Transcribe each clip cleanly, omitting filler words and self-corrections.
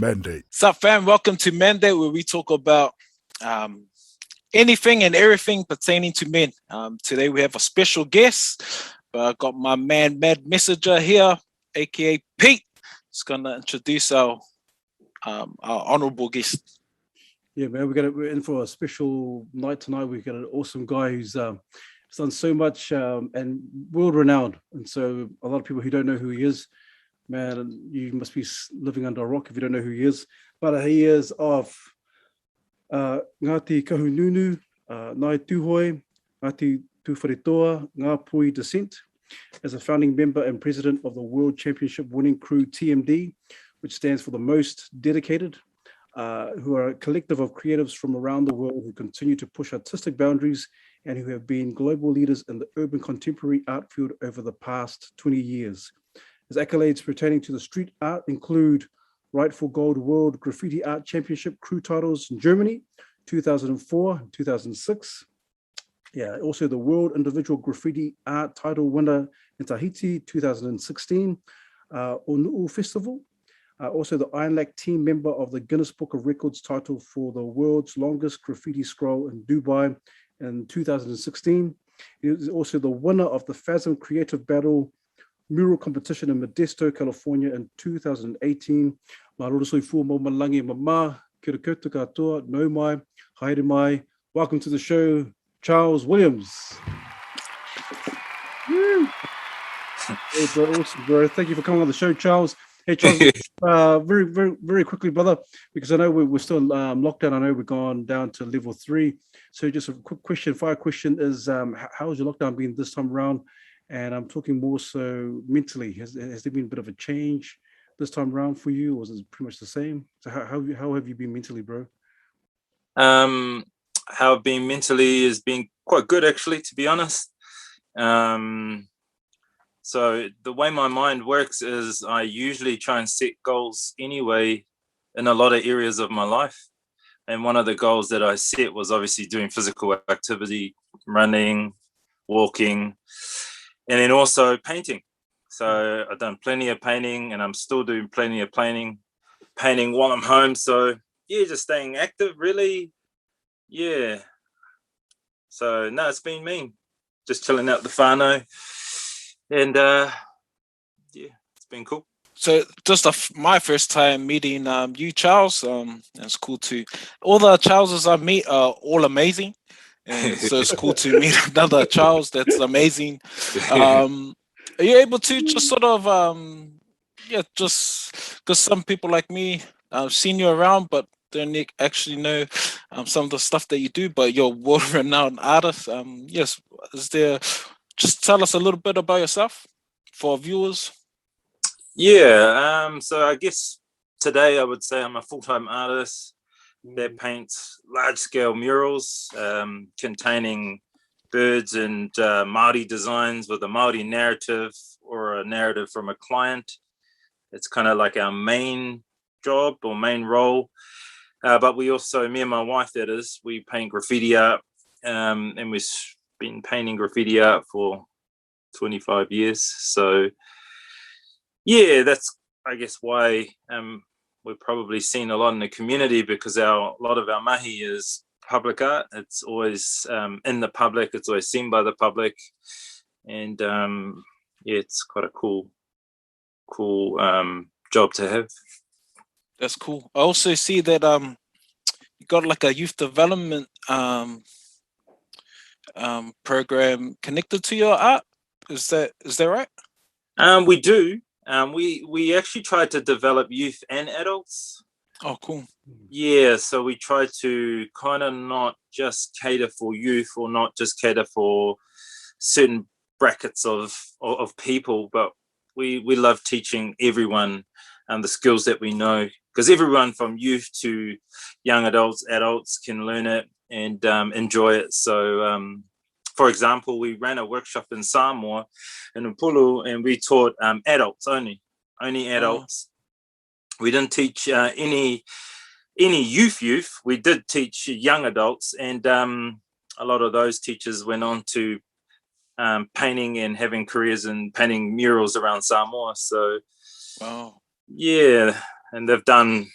Mandate. What's up, fam? Welcome to Mandate, where we talk about anything and everything pertaining to men. Today we have a special guest. I got my man, Mad Messenger here, aka Pete. He's gonna introduce our honorable guest. Yeah, man, we're in for a special night tonight. We've got an awesome guy who's done so much and world renowned. And so a lot of people who don't know who he is, man, you must be living under a rock if you don't know who he is. But he is of Ngāti Kahununu, Nai Tuhoi, Ngāti Tuwharetoa, Ngā Pui descent, as a founding member and president of the World Championship winning crew TMD, which stands for the most dedicated, who are a collective of creatives from around the world who continue to push artistic boundaries and who have been global leaders in the urban contemporary art field over the past 20 years. His accolades pertaining to the street art include Rightful Gold World Graffiti Art Championship crew titles in Germany, 2004 and 2006. Yeah, also the World Individual Graffiti Art title winner in Tahiti, 2016, Onu'u Festival. Also the Iron Lac team member of the Guinness Book of Records title for the world's longest graffiti scroll in Dubai in 2016. He is also the winner of the Phasm Creative Battle mural competition in Modesto, California in 2018. Welcome to the show, Charles Williams. Hey, bro, awesome, bro. Thank you for coming on the show, Charles. Hey, Charles, very quickly, brother, because I know we're still in lockdown. I know we've gone down to level 3. So just a quick question, fire question is, how has your lockdown been this time around? And I'm talking more so mentally. Has there been a bit of a change this time around for you, or is it pretty much the same? So how have you been mentally, bro? How I've been mentally has been quite good, actually, to be honest. So the way my mind works is I usually try and set goals anyway in a lot of areas of my life. And one of the goals that I set was obviously doing physical activity, running, walking, and then also painting. So I've done plenty of painting, and I'm still doing plenty of painting while I'm home. So yeah, just staying active, really. Yeah. So no, it's been mean. Just chilling out the whānau. And yeah, it's been cool. So just my first time meeting you, Charles. It's cool to all the Charleses I meet are all amazing, and so it's cool to meet another Charles that's amazing. Are you able to just sort of just because some people like me seen you around, but don't actually know some of the stuff that you do, but you're a world-renowned artist. Yes, is there? Just tell us a little bit about yourself for our viewers. Yeah, so I guess today I would say I'm a full-time artist that paints large-scale murals containing birds and Māori designs with a Māori narrative or a narrative from a client. It's kind of like our main job or main role. But we also, me and my wife, that is, we paint graffiti art, and we've been painting graffiti art for 25 years. So yeah, that's I guess why we're probably seen a lot in the community, because a lot of our mahi is public art. It's always in the public, it's always seen by the public, and yeah, it's quite a cool job to have. That's cool. I also see that you got like a youth development program connected to your art. Is that right? We do. We actually try to develop youth and adults. Oh, cool. Yeah, so we try to kind of not just cater for youth or not just cater for certain brackets of people, but we love teaching everyone the skills that we know, because everyone from youth to young adults can learn it and enjoy it. So for example, we ran a workshop in Samoa, in Upulu, and we taught adults only adults. We didn't teach any youth. We did teach young adults, and a lot of those teachers went on to painting and having careers in painting murals around Samoa. So, wow, yeah, and they've done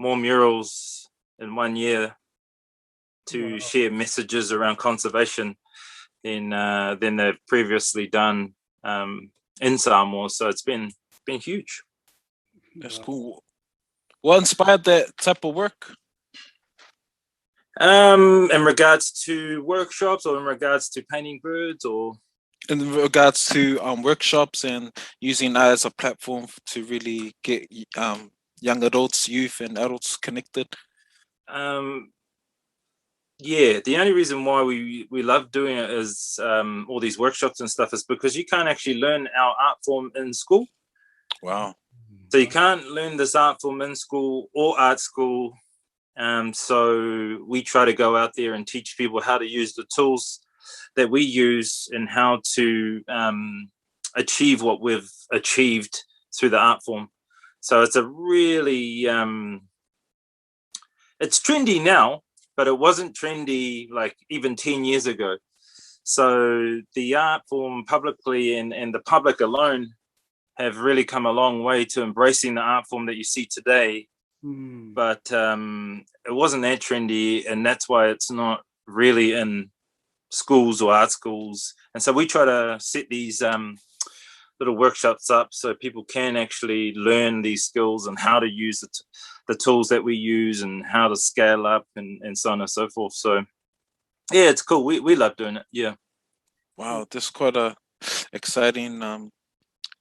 more murals in 1 year to Wow. share messages around conservation than they've previously done in Samoa. So it's been huge. That's Wow. cool. What inspired that type of work? In regards to workshops, or in regards to painting birds, or In regards to workshops and using that as a platform to really get young adults, youth, and adults connected. Yeah, the only reason why we love doing it is all these workshops and stuff is because you can't actually learn our art form in school. Wow. So you can't learn this art form in school or art school. So we try to go out there and teach people how to use the tools that we use and how to achieve what we've achieved through the art form. So it's a really, it's trendy now, but it wasn't trendy like even 10 years ago. So the art form publicly and the public alone have really come a long way to embracing the art form that you see today. But it wasn't that trendy, and that's why it's not really in schools or art schools. And so we try to set these little workshops up so people can actually learn these skills and how to use the tools that we use and how to scale up and so on and so forth. So yeah, it's cool. We love doing it. Yeah. Wow, this is quite a exciting.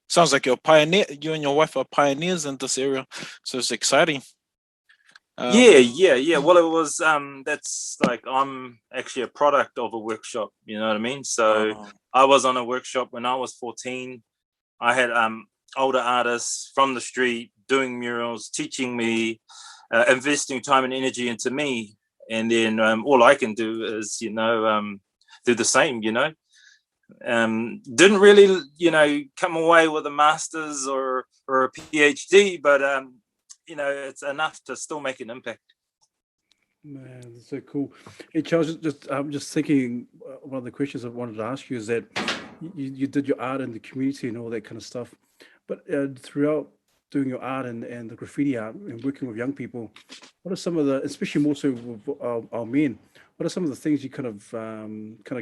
Sounds like you're a pioneer. You and your wife are pioneers in this area, so it's exciting. Yeah. Well, it was that's like I'm actually a product of a workshop. You know what I mean? So I was on a workshop when I was 14. I had older artists from the street doing murals, teaching me, investing time and energy into me, and then all I can do is do the same. Didn't really come away with a master's or a PhD, but it's enough to still make an impact. Man, that's so cool. Hey, Charles, I'm just thinking, one of the questions I wanted to ask you is that you did your art in the community and all that kind of stuff, but throughout doing your art and the graffiti art and working with young people, what are some of the, especially more so with our men, what are some of the things you kind of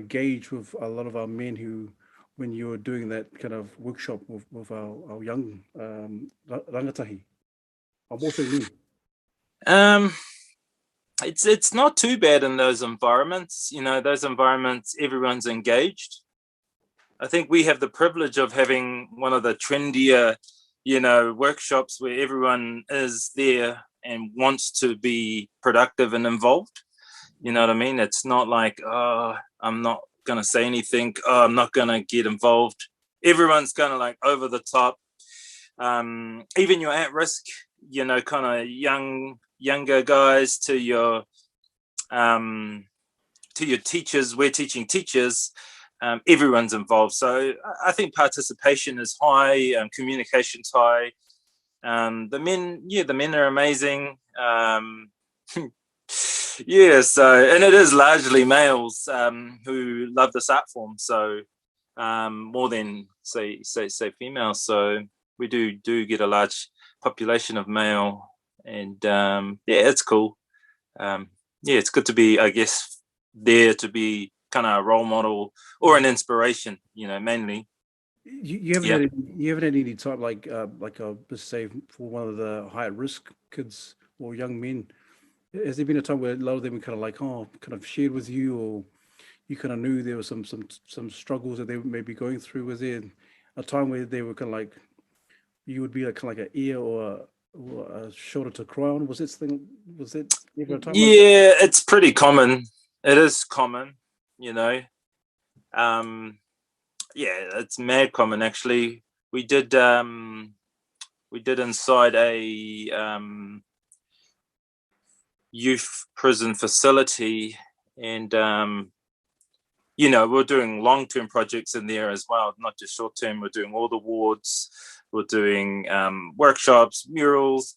gauge with a lot of our men who, when you were doing that kind of workshop with our young rangatahi, also men? It's not too bad in those environments. Those environments, everyone's engaged. I think we have the privilege of having one of the trendier, workshops where everyone is there and wants to be productive and involved. You know what I mean? It's not like, oh, I'm not going to say anything. Oh, I'm not going to get involved. Everyone's kind of like over the top. Even you're at risk, kind of younger guys to your teachers. We're teaching teachers. Everyone's involved. So I think participation is high, communication's high. The men are amazing. So, and it is largely males who love this art form. So more than say females. So we do get a large population of male, and it's cool. It's good to be, I guess, there to be kind of a role model or an inspiration, mainly. You haven't had any time like let's say for one of the high risk kids or young men. Has there been a time where a lot of them were kind of like, kind of shared with you, or you kind of knew there were some struggles that they may be going through? Was there a time where they were kind of like, you would be like kind of like an ear or a shoulder to cry on? Was it ever a time like that? Yeah, it's pretty common. It is common, it's mad common actually. We did inside a youth prison facility, and we're doing long-term projects in there as well, not just short-term. We're doing all the wards, we're doing workshops, murals,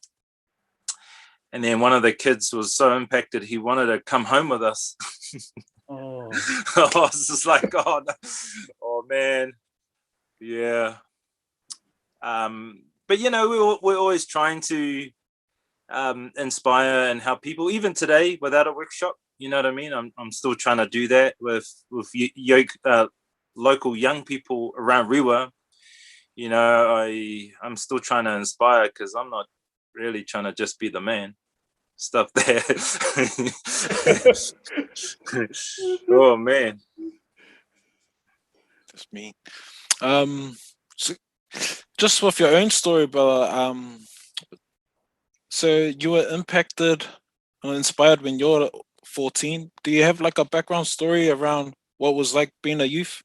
and then one of the kids was so impacted he wanted to come home with us. Oh. I was just like, oh, no. Oh man, yeah. But we're always trying to inspire and help people. Even today, without a workshop, you know what I mean. I'm still trying to do that with local young people around Rewa. You know, I'm still trying to inspire because I'm not really trying to just be the man. Stuff there. Oh man. That's me. So just with your own story, brother. So you were impacted or inspired when you're 14. Do you have like a background story around what was like being a youth?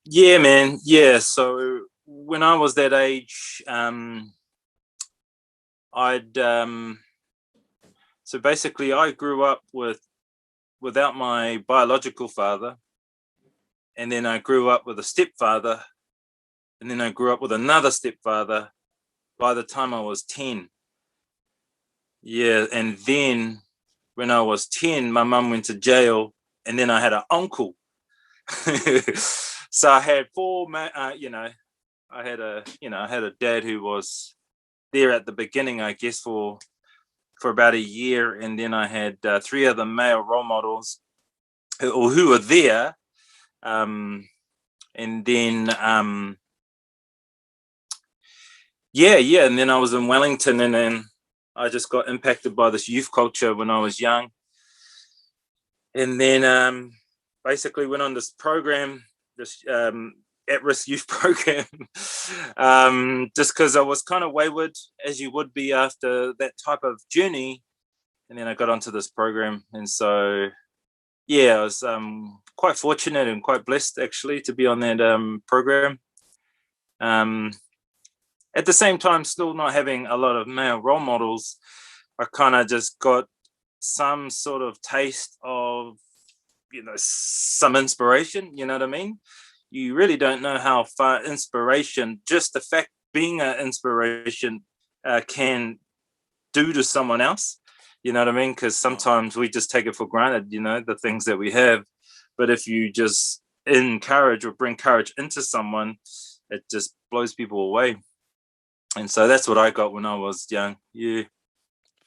Yeah, man. Yeah. So when I was that age, I'd so basically I grew up without my biological father, and then I grew up with a stepfather, and then I grew up with another stepfather by the time I was 10. Yeah, and then when I was 10, my mum went to jail, and then I had an uncle. So I had I had a dad who was there at the beginning, I guess, for about a year, and then I had 3 other male role models who were there, and then and then I was in Wellington, and then I just got impacted by this youth culture when I was young, and then basically went on this program, this at-risk youth program, just because I was kind of wayward, as you would be after that type of journey. And then I got onto this program, and so I was quite fortunate and quite blessed actually to be on that program. At the same time, still not having a lot of male role models, I kind of just got some sort of taste of, some inspiration. You know what I mean? You really don't know how far inspiration, just the fact being an inspiration, can do to someone else. You know what I mean? Because sometimes we just take it for granted, the things that we have. But if you just encourage or bring courage into someone, it just blows people away. And so that's what I got when I was young. Yeah.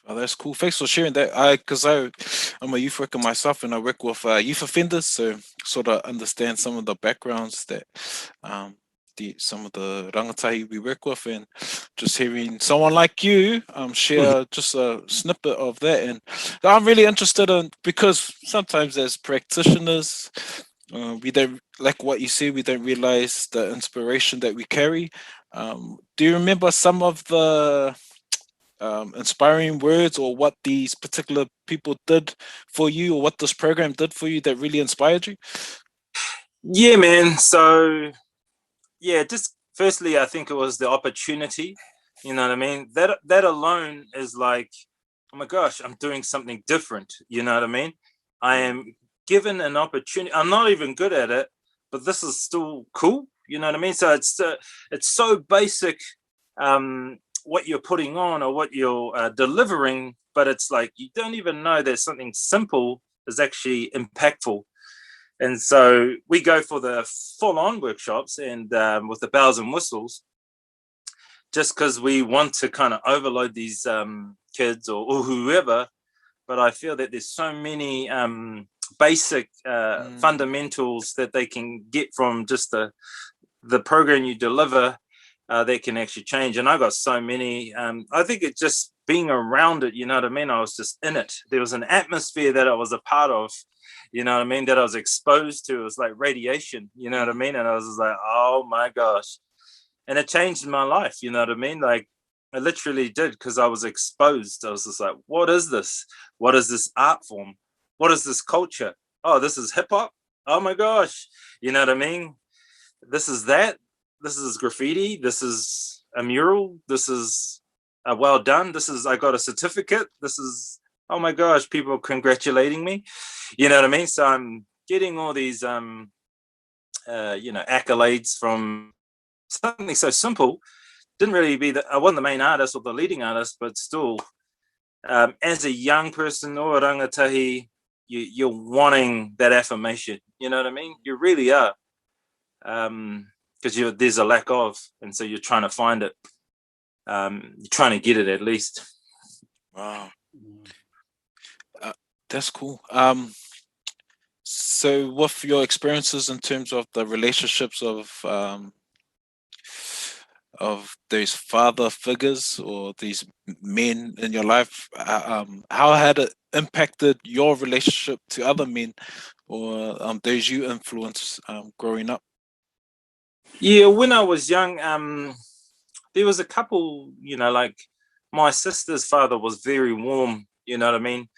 Oh, that's cool. Thanks for sharing that. I'm a youth worker myself, and I work with youth offenders, so sort of understand some of the backgrounds that some of the rangatahi we work with, and just hearing someone like you share just a snippet of that, and I'm really interested in, because sometimes as practitioners, we don't, like what you say, we don't realize the inspiration that we carry. Do you remember some of the inspiring words, or what these particular people did for you, or what this program did for you that really inspired you? Yeah, man. So just firstly, I think it was the opportunity. You know what I mean? That alone is like, oh my gosh, I'm doing something different. You know what I mean? I am given an opportunity. I'm not even good at it, but this is still cool. You know what I mean? So it's so basic, what you're putting on or what you're delivering, but it's like you don't even know that something simple is actually impactful. And so we go for the full-on workshops and with the bells and whistles, just because we want to kind of overload these kids or whoever. But I feel that there's so many basic fundamentals that they can get from just the program you deliver, that can actually change. And I got so many. I think it just being around it, you know what I mean? I was just in it. There was an atmosphere that I was a part of, you know what I mean, that I was exposed to. It was like radiation, you know what I mean? And I was just like, oh my gosh. And it changed my life, you know what I mean? Like, I literally did, because I was exposed. I was just like, what is this? What is this art form? What is this culture? Oh, this is hip hop? Oh my gosh. You know what I mean? This is that. This is graffiti. This is a mural. This is well done. This is, I got a certificate. This is, oh my gosh, people congratulating me. You know what I mean? So I'm getting all these accolades from something so simple. Didn't really be I wasn't the main artist or the leading artist, but still, as a young person or rangatahi, you're wanting that affirmation. You know what I mean? You really are, because there's a lack of, and so you're trying to find it. trying to get it at least. Wow. That's cool. So with your experiences in terms of the relationships of those father figures or these men in your life, how had it impacted your relationship to other men or those you influenced growing up? Yeah, when I was young, there was a couple, like my sister's father was very warm, you know what I mean?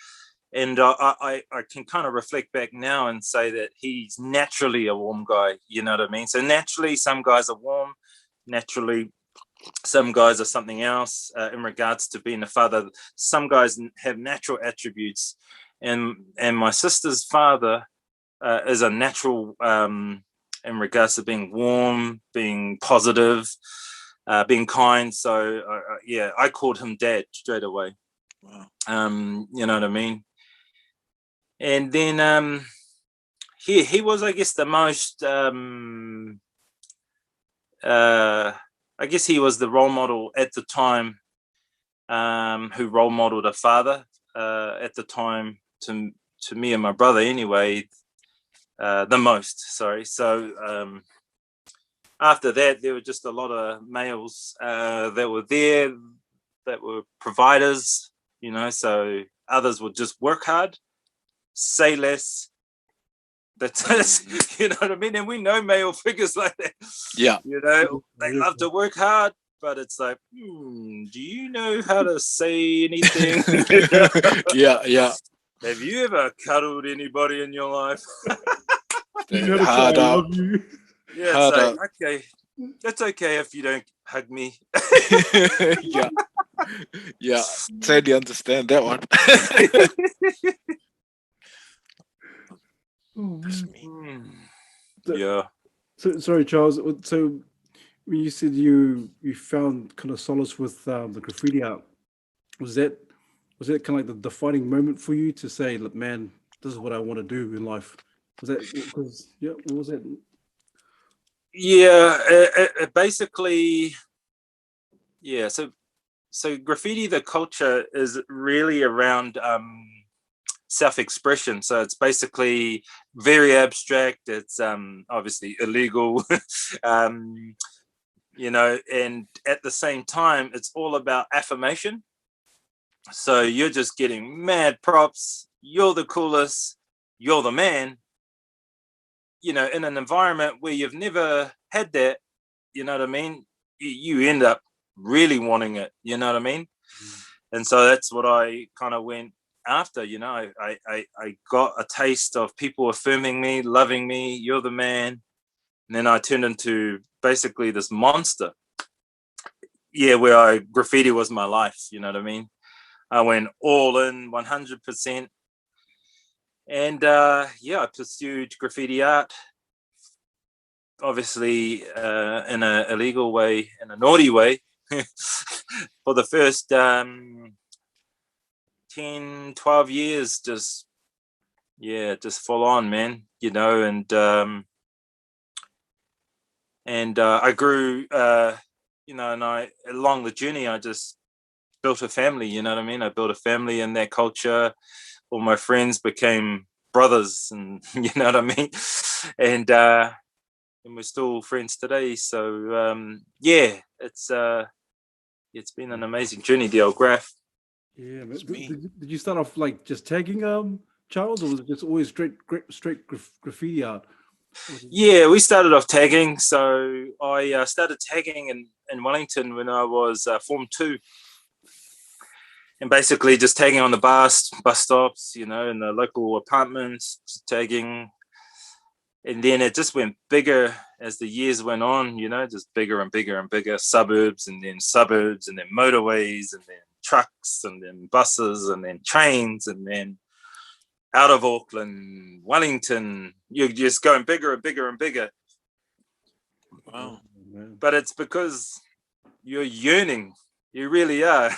And I can kind of reflect back now and say that he's naturally a warm guy, you know what I mean? So naturally, some guys are warm. Naturally, some guys are something else in regards to being a father. Some guys have natural attributes. And my sister's father is a natural in regards to being warm, being positive, being kind. So, yeah, I called him Dad straight away. Wow. You know what I mean? And then he was, I guess, the most I guess he was the role model at the time, who role modeled a father at the time to me and my brother anyway, the most, sorry. So after that, there were just a lot of males that were there, that were providers, so others would just work hard, say less. That's you know what I mean? And we know male figures like that. Yeah. They love to work hard, but it's like, do you know how to say anything? Yeah. Have you ever cuddled anybody in your life? You gotta say, Hard I out. love you. Yeah, Hard it's like, out. okay, it's okay if you don't hug me. Yeah, totally understand that one. Oh, That's man. me. Yeah. So sorry, Charles. So when you said you found kind of solace with the graffiti art, was that kind of like the defining moment for you to say, look, man, this is what I want to do in life? Was that because yeah? What was that? Yeah, it basically, yeah. So graffiti, the culture is really around self-expression. So it's basically very abstract. It's obviously illegal, and at the same time, it's all about affirmation. So you're just getting mad props. You're the coolest. You're the man. In an environment where you've never had that, you know what I mean? You end up really wanting it, you know what I mean? And so that's what I kind of went after. I got a taste of people affirming me, loving me, you're the man. And then I turned into basically this monster. Yeah, where graffiti was my life, you know what I mean? I went all in 100%. And yeah, I pursued graffiti art, obviously in an illegal way, in a naughty way, for the first 10, 12 years, just full on, man, and I grew, and along the journey, I just built a family, you know what I mean? I built a family in that culture. All my friends became brothers, and you know what I mean? And we're still friends today. So yeah, it's been an amazing journey, the old graph. Yeah, man. It's me. Did you start off like just tagging Charles, or was it just always straight graffiti art? Yeah, we started off tagging. So I started tagging in Wellington when I was Form 2. And basically just tagging on the bus stops, in the local apartments, tagging. And then it just went bigger as the years went on, just bigger and bigger and bigger, suburbs, and then motorways, and then trucks, and then buses, and then trains, and then out of Auckland, Wellington, you're just going bigger and bigger and bigger. Wow. But it's because you're yearning. You really are.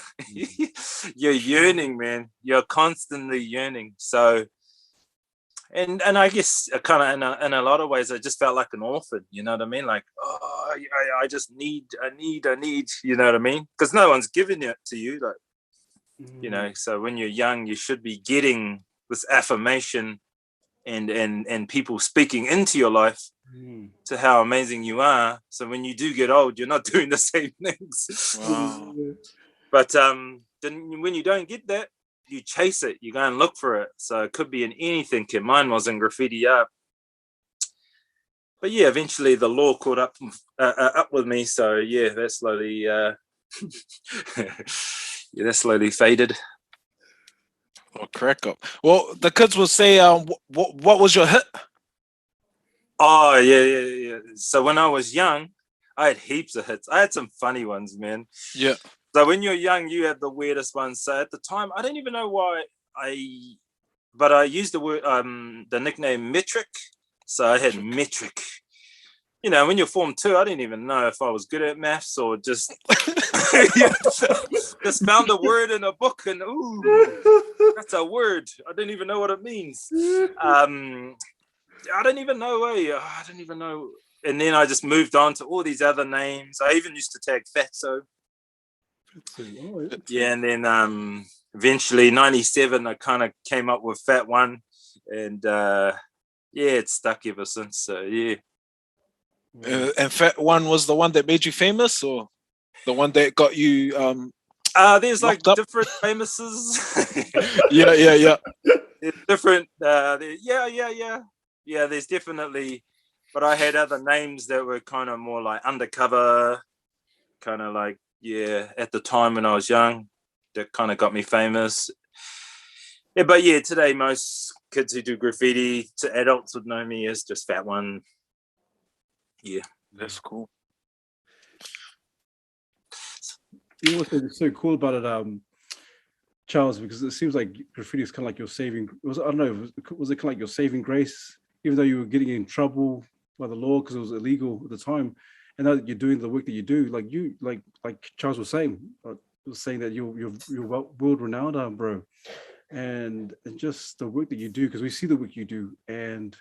You're yearning, man. You're constantly yearning. So and I guess kind of in a lot of ways, I just felt like an orphan. You know what I mean? Like, oh, I just need, you know what I mean? Because no one's giving it to you. Like, you know, so when you're young, you should be getting this affirmation and people speaking into your life to how amazing you are. So when you do get old, you're not doing the same things. Wow. But then when you don't get that, you chase it. You go and look for it. So it could be in anything. Mine was in graffiti art. But yeah, eventually the law caught up with me. So yeah, that slowly that slowly faded. Oh, crack up. Well, the kids will say, what was your hit? Oh yeah. So when I was young, I had heaps of hits. I had some funny ones, man. Yeah. So when you're young, you have the weirdest ones. So at the time, I don't even know why but I used the word, the nickname metric. So I had metric. You know, when you're Form 2, I didn't even know if I was good at maths or just just found a word in a book and ooh, that's a word. I didn't even know what it means. I don't even know. I don't even know. And then I just moved on to all these other names. I even used to tag Fatso. Yeah, and then eventually 97, I kind of came up with Phat1, and yeah, it's stuck ever since. So yeah. And Phat1 was the one that made you famous, or the one that got you there's like up? different famouses. yeah. There's different. Yeah. There's definitely, but I had other names that were kind of more like undercover, kind of like at the time when I was young, that kind of got me famous. Yeah, but yeah, today most kids who do graffiti to adults would know me as just Phat1. Yeah, that's cool. You know what's so cool about it, Charles, because it seems like graffiti is kind of like your saving. I don't know. Was it kind of like your saving grace, even though you were getting in trouble by the law because it was illegal at the time, and now that you're doing the work that you do, like Charles was saying that you're world renowned, bro, and just the work that you do, because we see the work you do, and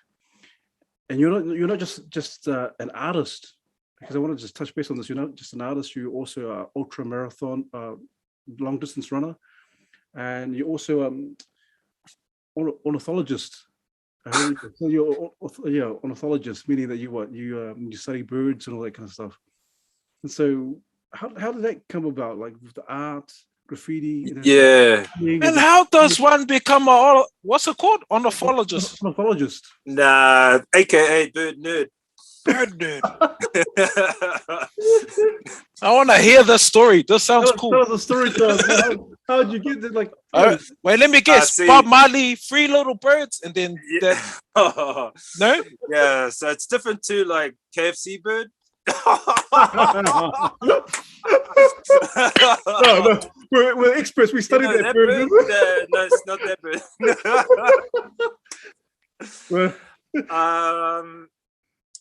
you're not just an artist. Because I want to just touch base on this. You're not just an artist. You're also an ultra marathon, long distance runner, and you're also ornithologist. So you're ornithologist, meaning that you study birds and all that kind of stuff. And so, how did that come about? Like with the art, graffiti, yeah. And how does one become what's it called? Ornithologist. Ornithologist. Nah, aka bird nerd. Bird nerd. I want to hear the story. This sounds cool. Tell us the story, Charles. How did you get it? Like, wait, let me guess. Bob Marley, Three Little Birds, and then no. Yeah, so it's different to like KFC bird. No, we're experts. We studied that bird. No, it's not that bird.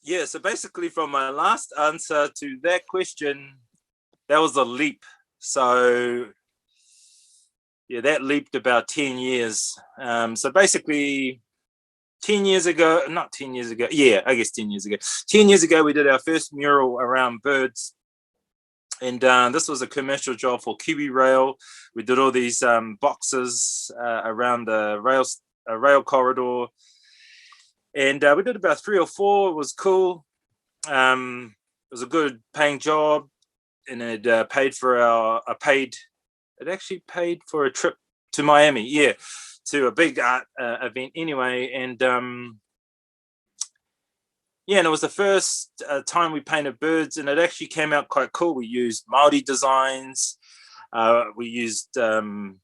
Yeah, so basically from my last answer to that question, that was a leap. So yeah, that leaped about 10 years. So basically 10 years ago, not 10 years ago, yeah, I guess 10 years ago. 10 years ago, we did our first mural around birds. And this was a commercial job for Kiwi Rail. We did all these boxes around the rail corridor. And we did about 3 or 4. It was cool. It was a good paying job, and it paid for it actually paid for a trip to Miami, to a big art event anyway. And and it was the first time we painted birds, and it actually came out quite cool. We used Maori designs, we used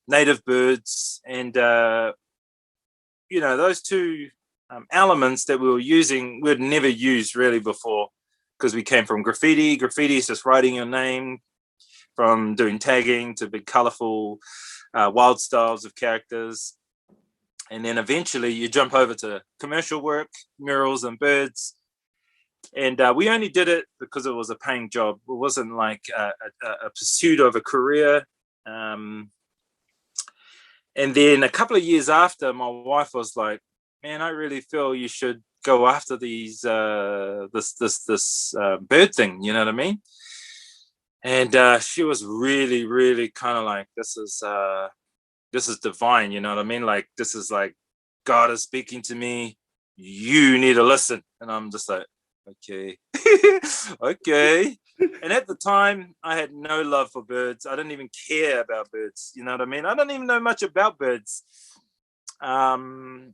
native birds, and those two elements that we were using we'd never used really before, because we came from graffiti. Graffiti is just writing your name, from doing tagging to big colorful wild styles of characters, and then eventually you jump over to commercial work, murals and birds. And we only did it because it was a paying job. It wasn't like a pursuit of a career. And then a couple of years after, my wife was like, man, I really feel you should go after these this bird thing, you know what I mean? And she was really, really kind of like, this is divine, you know what I mean? Like, this is like God is speaking to me. You need to listen. And I'm just like, okay, okay. And at the time, I had no love for birds. I didn't even care about birds. You know what I mean? I don't even know much about birds. And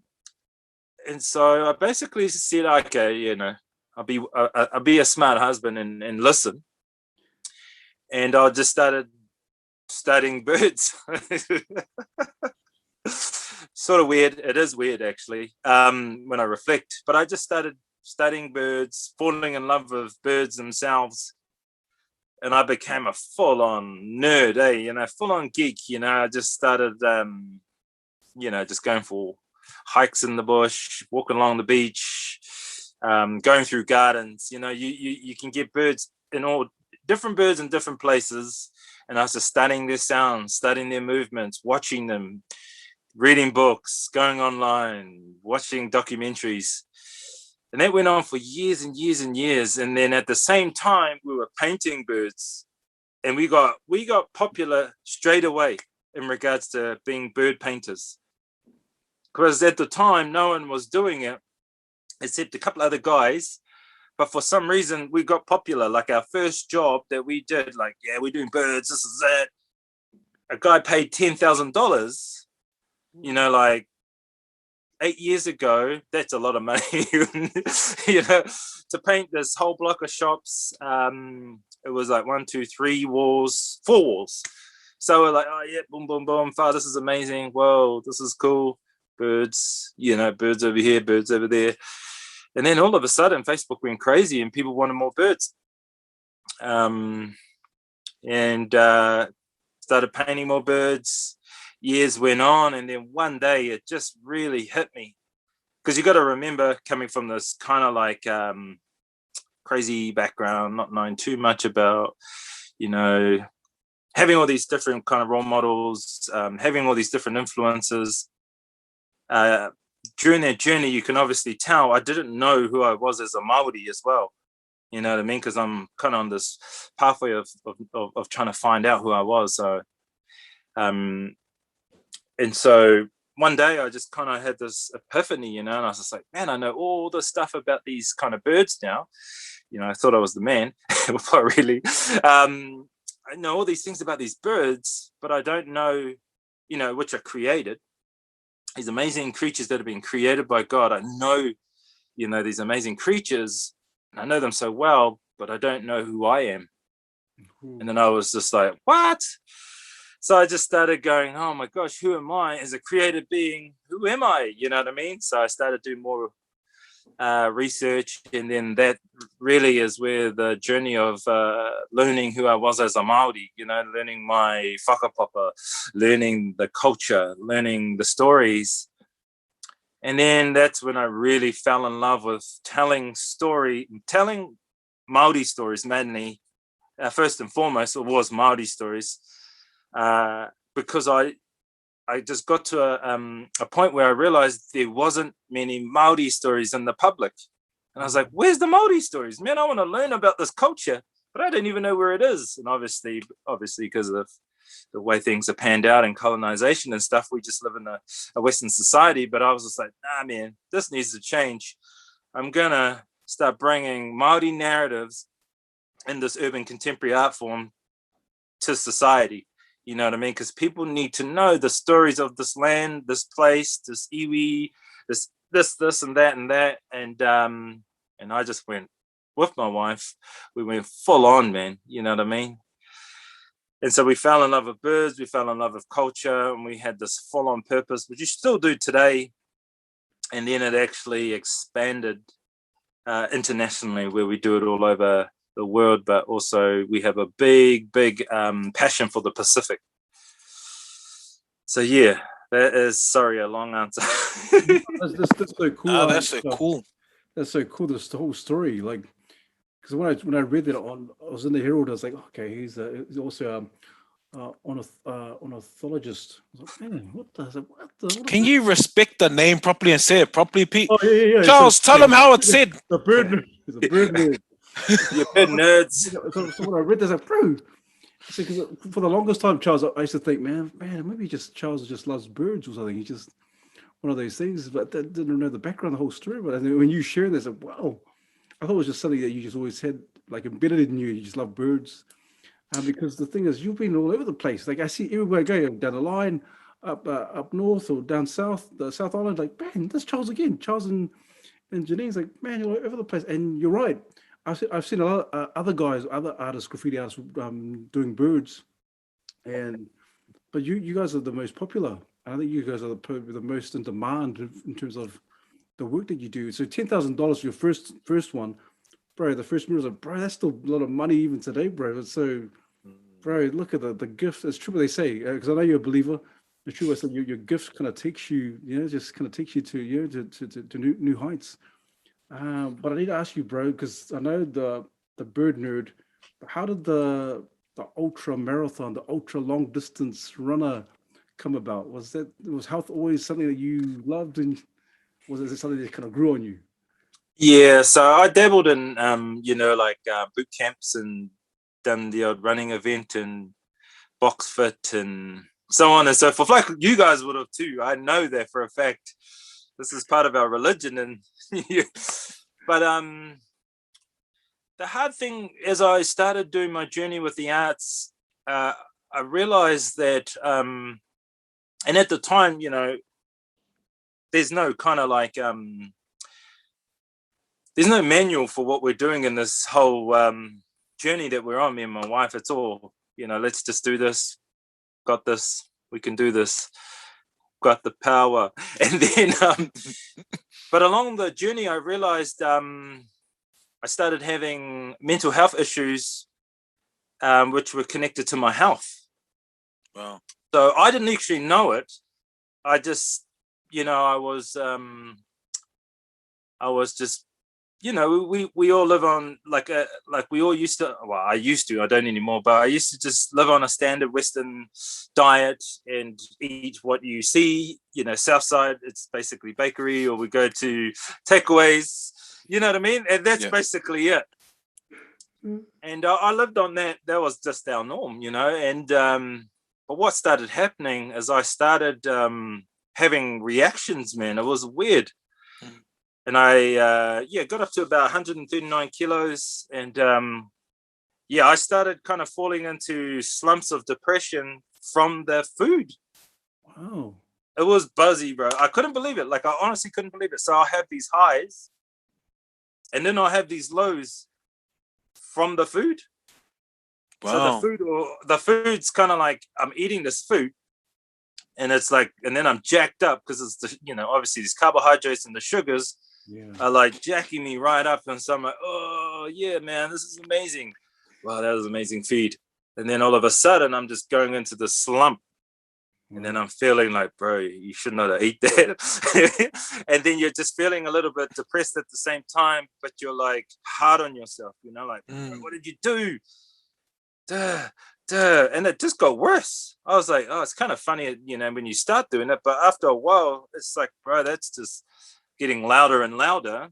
so I basically said, okay, you know, I'll be a smart husband and listen. And I just started studying birds. Sort of weird. It is weird, actually, when I reflect. But I just started studying birds, falling in love with birds themselves. And I became a full-on nerd, you know, full-on geek. You know, I just started, you know, just going for hikes in the bush, walking along the beach, going through gardens. You know, you can get birds in all different birds in different places. And I was just studying their sounds, studying their movements, watching them, reading books, going online, watching documentaries. And that went on for years and years and years. And then at the same time, we were painting birds. And we got popular straight away in regards to being bird painters. Because at the time, no one was doing it except a couple other guys. But for some reason, we got popular. Like our first job that we did, like, yeah, we're doing birds, this is that. A guy paid $10,000, you know, like 8 years ago. That's a lot of money, you know, to paint this whole block of shops. It was like 1, 2, 3 walls, 4 walls. So we're like, oh, yeah, boom, boom, boom. Wow, this is amazing. Whoa, this is cool. Birds, you know, birds over here, birds over there. And then all of a sudden, Facebook went crazy and people wanted more birds. And started painting more birds. Years went on, and then one day it just really hit me. Because you got to remember, coming from this kind of like crazy background, not knowing too much about, you know, having all these different kind of role models, having all these different influences. During that journey, you can obviously tell I didn't know who I was as a Māori as well. You know what I mean? Because I'm kind of on this pathway of trying to find out who I was. So, and so one day I just kind of had this epiphany, you know, and I was just like, man, I know all the stuff about these kind of birds now. You know, I thought I was the man, but really, I know all these things about these birds, but I don't know, you know, which are created. These amazing creatures that have been created by God. I know, you know, these amazing creatures. I know them so well, but I don't know who I am. And then I was just like, what? So I just started going, oh my gosh, who am I as a created being? Who am I? You know what I mean? So I started doing more research, and then that really is where the journey of learning who I was as a Māori, you know, learning my whakapapa, learning the culture, learning the stories. And then that's when I really fell in love with telling Māori stories, mainly. First and foremost, it was Māori stories, because I just got to a point where I realized there wasn't many Māori stories in the public. And I was like, where's the Māori stories? Man, I want to learn about this culture, but I don't even know where it is. And obviously because of the way things are panned out and colonization and stuff, we just live in a Western society. But I was just like, nah, man, this needs to change. I'm going to start bringing Māori narratives in this urban contemporary art form to society. You know what I mean? Because people need to know the stories of this land, this place, this iwi, this and that and that. And I just went with my wife. We went full on, man. You know what I mean? And so we fell in love with birds. We fell in love with culture, and we had this full on purpose, which you still do today. And then it actually expanded internationally, where we do it all over the world, but also we have a big passion for the Pacific. So yeah, that is, sorry, a long answer. That's so cool. Oh, that's so cool. That's so cool. This whole story, like, because when I read that I was in the Herald, I was like, okay, he's also ornithologist. I was like, man, what the? I said, what is Can that? you respect the name properly and say it properly, Pete? Oh yeah. So, Charles, tell him how it's said. the bird nerd. He's a bird nerd. You bit nerds. So when I read this, I said, bro. I said, because for the longest time, Charles, I used to think, man, maybe just Charles just loves birds or something. He's just one of those things, but I didn't know the background, the whole story. But when you shared this, I said, wow, I thought it was just something that you just always had, like embedded in you. You just love birds. Because the thing is, you've been all over the place. Like I see everywhere I go, down the line, up north or down south, the South Island. Like, man, that's Charles again. Charles and Janine's like, man, you're all over the place. And you're right. I've seen a lot of other guys, other artists, graffiti artists, doing birds, and but you guys are the most popular. I think you guys are the most in demand in terms of the work that you do. So $10,000 for your first one, bro. The first mirrors, bro. That's still a lot of money even today, bro. So, bro, look at the gift. It's true what they say, because I know you're a believer. It's true what they say. Your gift kind of takes you, just kind of takes you to to new heights. But I need to ask you, bro, because I know the bird nerd. But how did the ultra marathon, the ultra long distance runner come about? Was health always something that you loved, and was it something that kind of grew on you? Yeah, so I dabbled in like boot camps and done the odd running event and box fit and so on and so forth. Like you guys would have too. I know that for a fact. This is part of our religion, and but the hard thing as I started doing my journey with the arts, I realized that, and at the time, there's no kind of like there's no manual for what we're doing in this whole journey that we're on, me and my wife. It's all, let's just do this. Got this. We can do this. Got the power. And then, but along the journey, I realized I started having mental health issues, which were connected to my health. Wow. So I didn't actually know it. I just, I was just, we all live on like we all used to. Well, I used to. I don't anymore. But I used to just live on a standard Western diet and eat what you see. South side, it's basically bakery, or we go to takeaways. You know what I mean? And that's basically it. And I lived on that. That was just our norm, And but what started happening is I started having reactions. Man, it was weird. And I got up to about 139 kilos, and I started kind of falling into slumps of depression from the food. Wow. It was buzzy, bro. I couldn't believe it. Like, I honestly couldn't believe it. So I'll have these highs, and then I'll have these lows from the food. Wow. So the food's kind of like I'm eating this food, and it's like, and then I'm jacked up because it's obviously these carbohydrates and the sugars are like jacking me right up, and so I'm like, oh yeah, man, this is amazing. Wow, that was amazing feed. And then all of a sudden, I'm just going into the slump. And then I'm feeling like, bro, you should not eat that. And then you're just feeling a little bit depressed at the same time, but you're like hard on yourself, like, what did you do? And it just got worse. I was like, oh, it's kind of funny, when you start doing it. But after a while, it's like, bro, that's just getting louder and louder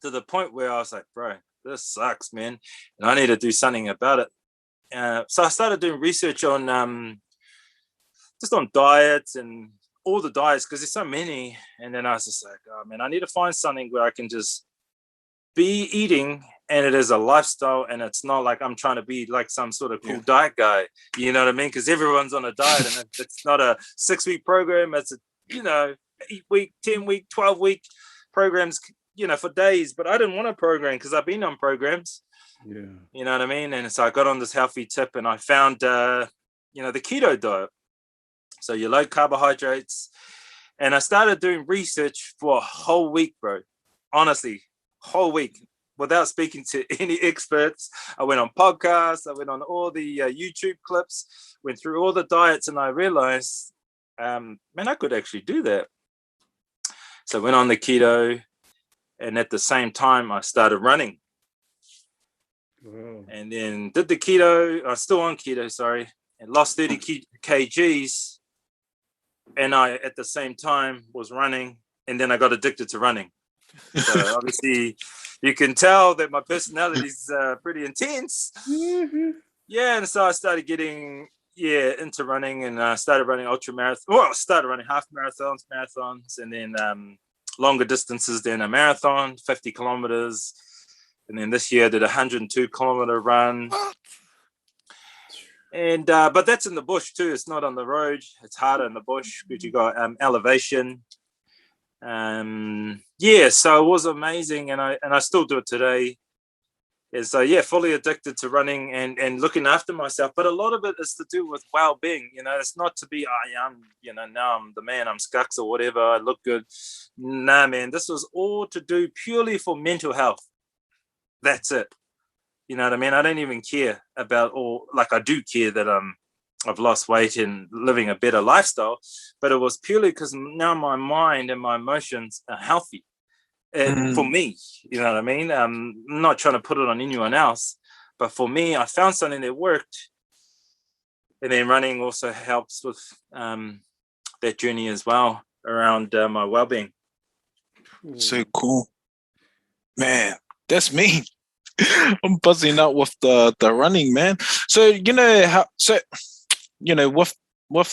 to the point where I was like, bro, this sucks, man. And I need to do something about it. So I started doing research on just on diets and all the diets, because there's so many. And then I was just like, oh man, I need to find something where I can just be eating, and it is a lifestyle, and it's not like I'm trying to be like some sort of cool diet guy. You know what I mean? Because everyone's on a diet, and it's not a 6-week program. It's a 8-week, 10-week, 12-week programs, for days. But I didn't want a program because I've been on programs. Yeah. You know what I mean? And so I got on this healthy tip, and I found the keto diet. So you're low carbohydrates. And I started doing research for a whole week, bro. Honestly, whole week, without speaking to any experts. I went on podcasts. I went on all the YouTube clips, went through all the diets, and I realized, man, I could actually do that. So I went on the keto, and at the same time, I started running. Wow. And then did the keto. I was still on keto, sorry. and lost 30 kgs. And I, at the same time, was running, and then I got addicted to running. So obviously, you can tell that my personality is pretty intense. Yeah, and so I started getting into running, and started running ultra marathon. Well, started running half marathons, and then longer distances than a marathon, 50 kilometers. And then this year I did a 102-kilometer run. And but that's in the bush too. It's not on the road. It's harder in the bush because you got elevation. So it was amazing, and I still do it today. And so fully addicted to running and looking after myself. But a lot of it is to do with well-being. It's not to be now I'm the man, I'm Skux or whatever, I look good. Nah, man, this was all to do purely for mental health. That's it. You know what I mean? I don't even care about I do care that I've lost weight and living a better lifestyle, but it was purely because now my mind and my emotions are healthy. And for me, you know what I mean? I'm not trying to put it on anyone else, but for me, I found something that worked. And then running also helps with that journey as well around my well-being. So cool, man. That's me. I'm buzzing out with the running, man. So with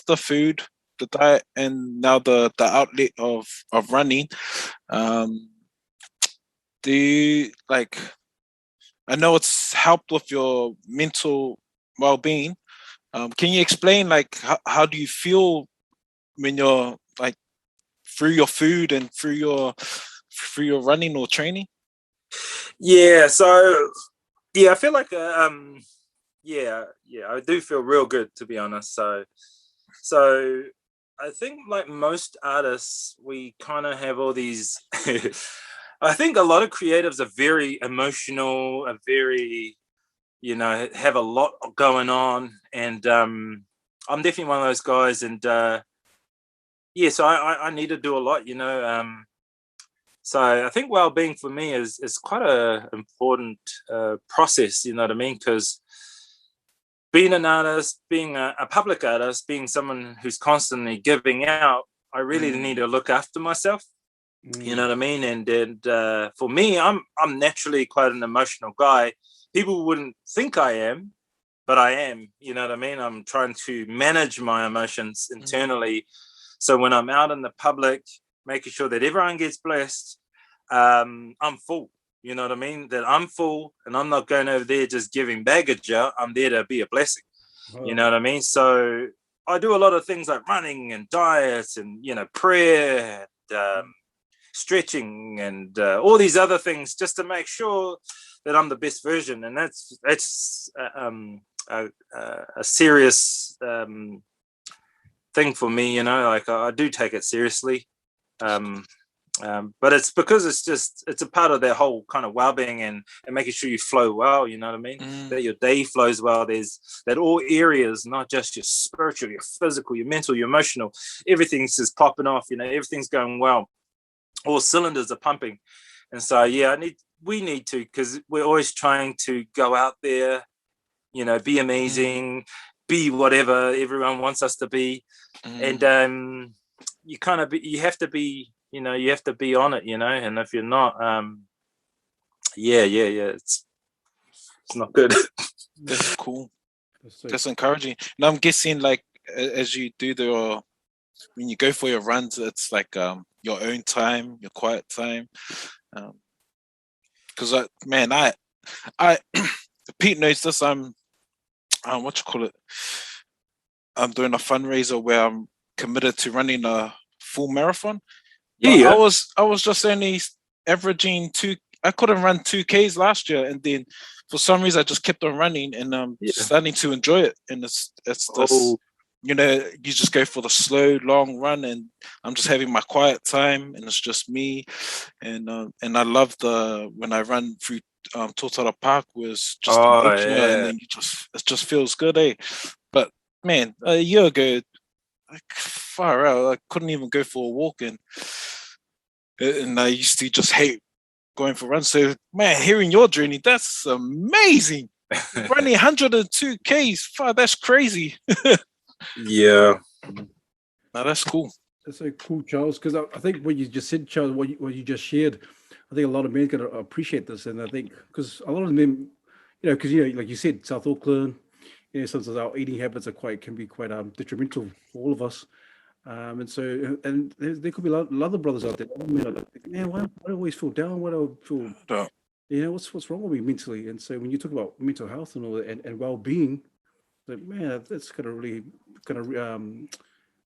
the food, the diet, and now the outlet of running, do you, I know it's helped with your mental well-being. Can you explain how do you feel when you're through your food and through your running or training? So I feel like I do feel real good, to be honest. So I think like most artists, we kind of have all these I think a lot of creatives are very emotional, are very, have a lot going on. And I'm definitely one of those guys. And so I need to do a lot, So I think well-being for me is quite a important process, you know what I mean? Because being an artist, being a public artist, being someone who's constantly giving out, I really need to look after myself. You know what I mean? And for me, I'm naturally quite an emotional guy. People wouldn't think I am, but I am. You know what I mean? I'm trying to manage my emotions internally. So when I'm out in the public, making sure that everyone gets blessed, I'm full. You know what I mean? That I'm full, and I'm not going over there just giving baggage out. I'm there to be a blessing. Oh. You know what I mean? So I do a lot of things like running and diet and prayer. And, stretching and all these other things just to make sure that I'm the best version, and that's a serious thing for me. I do take it seriously, but it's because it's a part of that whole kind of well-being and making sure you flow well. You know what I mean? That your day flows well. There's that all areas, not just your spiritual, your physical, your mental, your emotional, everything's just popping off. Everything's going well. All cylinders are pumping. And so we need to, because we're always trying to go out there, be amazing, be whatever everyone wants us to be. And you have to be on it, and if you're not, it's not good. That's cool. That's encouraging. Now I'm guessing as you do when you go for your runs, it's your own time, your quiet time. Because I Pete knows this. I'm I'm doing a fundraiser where I'm committed to running a full marathon. I was just only averaging I couldn't run 2Ks last year, and then for some reason I just kept on running, and I'm starting to enjoy it. And it's this. You just go for the slow, long run, and I'm just having my quiet time, and it's just me. And I love when I run through Totara Park, was just nature, and then it just feels good, eh? But man, a year ago, far out, I couldn't even go for a walk, and I used to just hate going for runs. So man, hearing your journey, that's amazing. running 102 Ks. Fuck, that's crazy. Yeah. No, that's cool. That's so cool, Charles. Because I think what you just said, Charles, what you just shared, I think a lot of men can appreciate this, and I think because a lot of men, because like you said, South Auckland, sometimes our eating habits can be quite detrimental for all of us. And so, and there could be a lot of other brothers out there. Men are like, man, why do I always feel down? Why do I feel, No. what's wrong with me mentally? And so, when you talk about mental health and all that, and well-being, like, man, that's kind of really kind of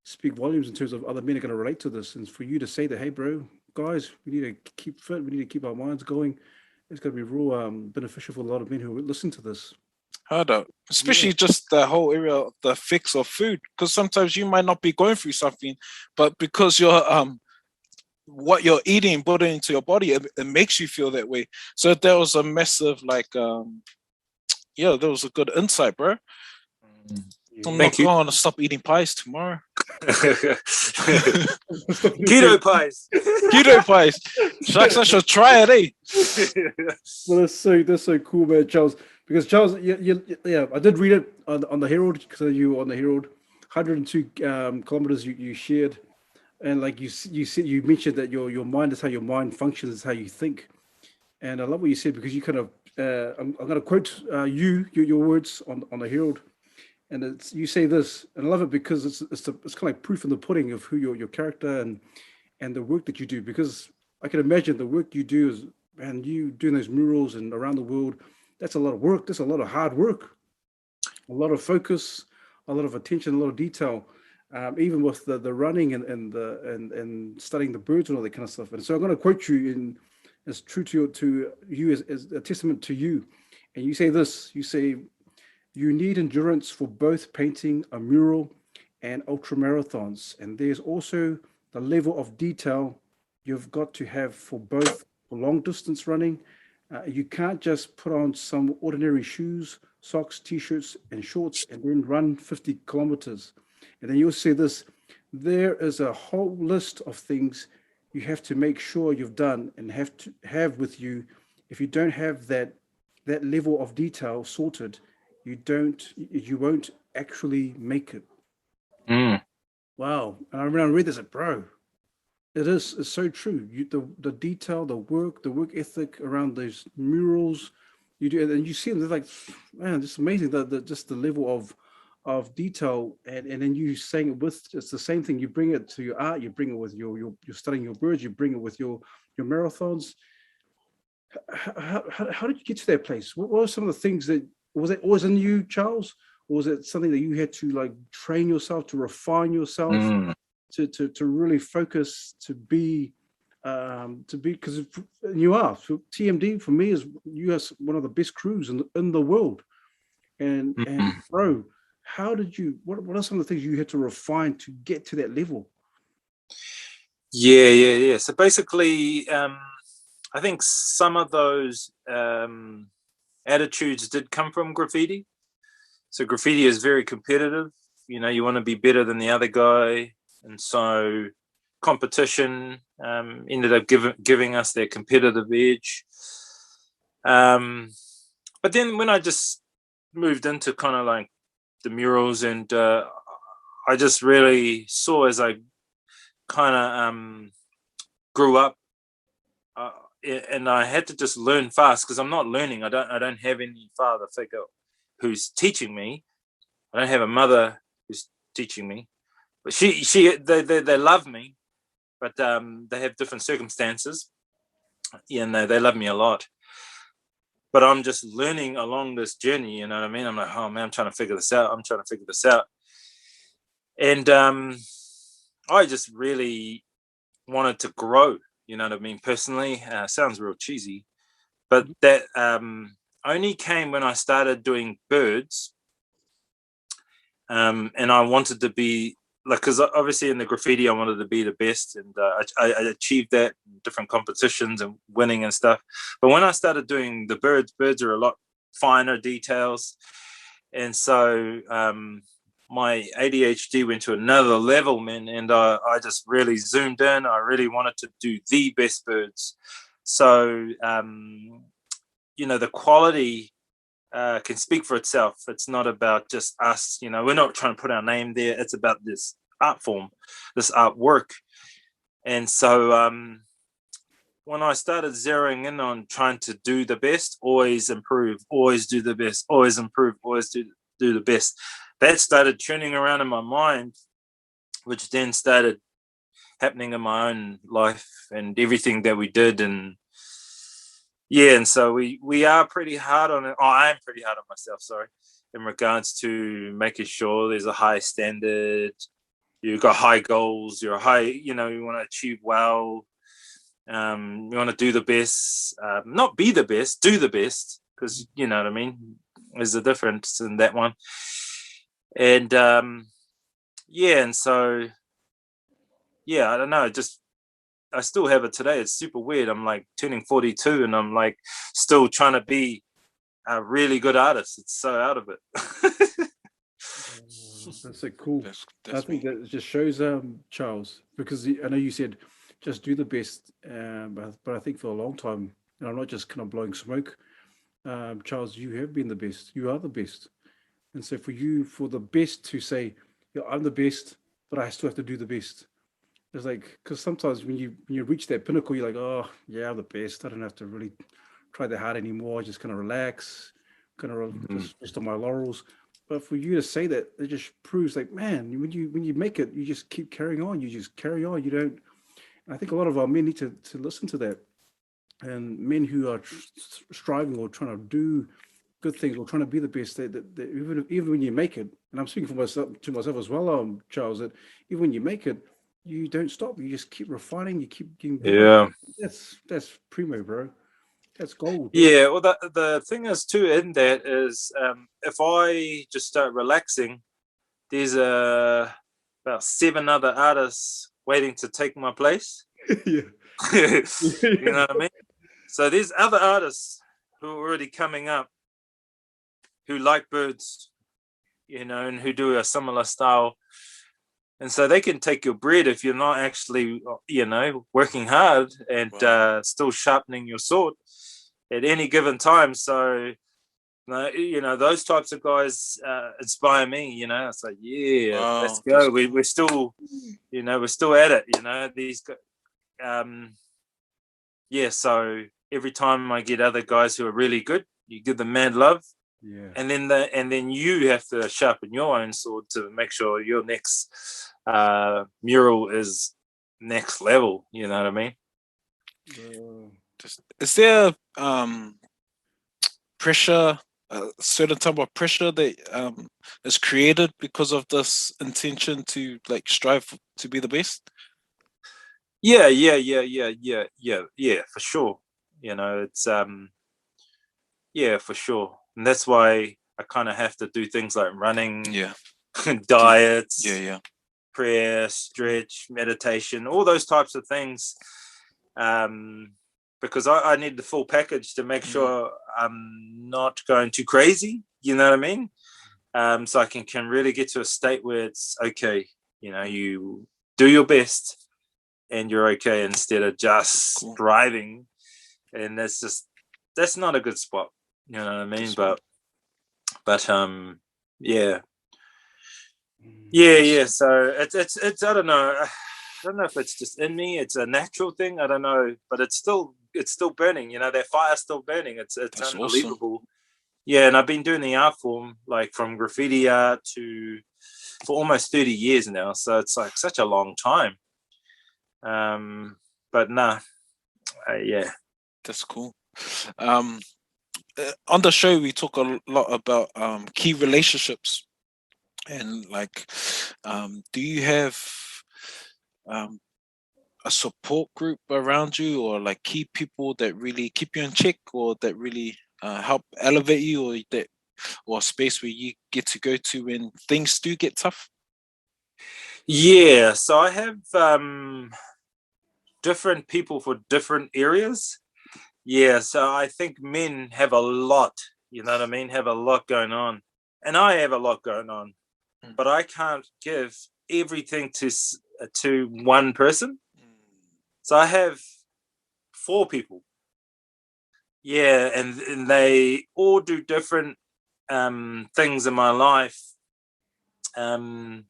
speak volumes in terms of other men are going to relate to this. And for you to say that, hey, bro, guys, we need to keep fit. We need to keep our minds going. It's going to be real beneficial for a lot of men who listen to this. I don't. Yeah. Especially just the whole area of the fix of food, because sometimes you might not be going through something, but because you're what you're eating, putting into your body, it makes you feel that way. So there was a massive there was a good insight, bro. I'm Thank not you. going to stop eating pies tomorrow. Keto pies. Keto pies. Shucks, I should try it, Well, that's so cool, man, Charles. Because Charles, yeah, I did read it on the Herald because you were on the Herald. 102 kilometers you shared, and like you said, you mentioned that your mind is how your mind functions, is how you think. And I love what you said because you kind of I'm going to quote your words on the Herald. And you say this, and I love it because it's kind of like proof in the pudding of who your character and the work that you do. Because I can imagine the work you do is, man, you doing those murals and around the world. That's a lot of work. That's a lot of hard work, a lot of focus, a lot of attention, a lot of detail. Even with the running and studying the birds and all that kind of stuff. And so I'm going to quote you in as true to you as a testament to you. And you say this. You say, you need endurance for both painting a mural and ultra marathons. And there's also the level of detail you've got to have for both for long distance running. You can't just put on some ordinary shoes, socks, t-shirts, and shorts and then run 50 kilometers. And then you'll say this, there is a whole list of things you have to make sure you've done and have to have with you. If you don't have that level of detail sorted, you won't actually make it. Mm. Wow. And I remember I read this, like, bro, it's so true. The detail, the work ethic around those murals, you do, and you see them, they're like, man, it's amazing just the level of detail, and then you saying it with, it's the same thing. You bring it to your art, you bring it with you're studying your birds, you bring it with your marathons. How did you get to that place? What were some of the things that, was it always in you, Charles? Or was it something that you had to like train yourself, to refine yourself, Mm. to really focus, because you are, for TMD for me is, you are one of the best crews in the world. And Mm. bro, how did you, what are some of the things you had to refine to get to that level? Yeah. So basically, I think some of those attitudes did come from graffiti. So graffiti is very competitive. You want to be better than the other guy, and so competition ended up giving us that competitive edge. But then when I just moved into kind of like the murals, and I just really saw as I kind of grew up, and I had to just learn fast because I'm not learning. I don't have any father figure who's teaching me. I don't have a mother who's teaching me, but they love me, but they have different circumstances. Yeah, and they love me a lot. But I'm just learning along this journey. You know what I mean? I'm like, oh man, I'm trying to figure this out. And I just really wanted to grow. You know what I mean? Personally, sounds real cheesy, but that only came when I started doing birds. And I wanted to be like, because obviously in the graffiti I wanted to be the best, and I achieved that in different competitions and winning and stuff. But when I started doing the birds are a lot finer details, and so my ADHD went to another level, man, and I just really zoomed in. I really wanted to do the best birds. So the quality can speak for itself. It's not about just us, you know, we're not trying to put our name there. It's about this art form, this artwork. And so when I started zeroing in on trying to do the best, always improve, always do the best, always improve, always do the best, that started turning around in my mind, which then started happening in my own life and everything that we did. And yeah, and so we are pretty hard on it. Oh, I'm pretty hard on myself, sorry, in regards to making sure there's a high standard. You've got high goals. You're high, you know, you want to achieve well. You want to do the best, not be the best, do the best, because you know what I mean. There's a difference in that one. And yeah, and so yeah, I don't know, just I still have it today. It's super weird. I'm like turning 42 and I'm like still trying to be a really good artist. It's so out of it. That's so cool. I That's think me. that just shows, Charles, because I know you said just do the best, but I think for a long time, and I'm not just kind of blowing smoke, Charles, you have been the best. You are the best. And so for you, for the best to say, yeah, I'm the best, but I still have to do the best. It's like, because sometimes when you reach that pinnacle, you're like, oh yeah, I'm the best. I don't have to really try that hard anymore. I just kind of relax, Mhm. just rest on my laurels. But for you to say that, it just proves like, man, when you make it, you just keep carrying on. You just carry on. You don't. I think a lot of our men need to listen to that, and men who are striving or trying to do good things or trying to be the best. That even when you make it, and I'm speaking for myself to myself as well, Charles. That even when you make it, you don't stop. You just keep refining. You keep getting better. Yeah. That's primo, bro. That's gold. Yeah. Well, the thing is too in that is if I just start relaxing, there's about 7 other artists waiting to take my place. Yeah. You Yeah. know what I mean? So there's other artists who are already coming up who like birds, you know, and who do a similar style. And so they can take your bread if you're not actually, you know, working hard and Wow. still sharpening your sword at any given time. So, you know, those types of guys inspire me, you know. It's like, yeah, let's Wow. That's go. cool. We're still, you know, we're still at it, you know. Um, yeah, so every time I get other guys who are really good, you give them mad love, Yeah. and then you have to sharpen your own sword to make sure your next mural is next level. You know what I mean? Uh, Is there pressure, a certain type of pressure that is created because of this intention to like strive to be the best? Yeah, for sure. You know, it's yeah, for sure, and that's why I kind of have to do things like running, Yeah. Yeah. diets, Yeah. prayer, stretch, meditation, all those types of things. Um, because I need the full package to make Mm, sure I'm not going too crazy. You know what I mean? So I can really get to a state where it's okay. You know, you do your best and you're okay instead of that's just cool. striving. And that's not a good spot. You know what I mean? That's cool. But yeah, mm, yeah. Awesome. So it's I don't know. I don't know if it's just in me. It's a natural thing. I don't know, but it's still burning. You know, that fire's still burning. It's That's awesome. unbelievable. Yeah, and I've been doing the art form like from graffiti art to for almost 30 years now. So it's like such a long time. But nah, yeah. That's cool. Um, on the show, we talk a lot about key relationships and like, do you have um, a support group around you, or like key people that really keep you in check, or that really help elevate you, or that or a space where you get to go to when things do get tough? Yeah, so I have different people for different areas. Yeah, so I think men have a lot, you know what I mean, have a lot going on. And I have a lot going on, Mm, but I can't give everything to one person. So I have 4 people. Yeah, and they all do different things in my life, one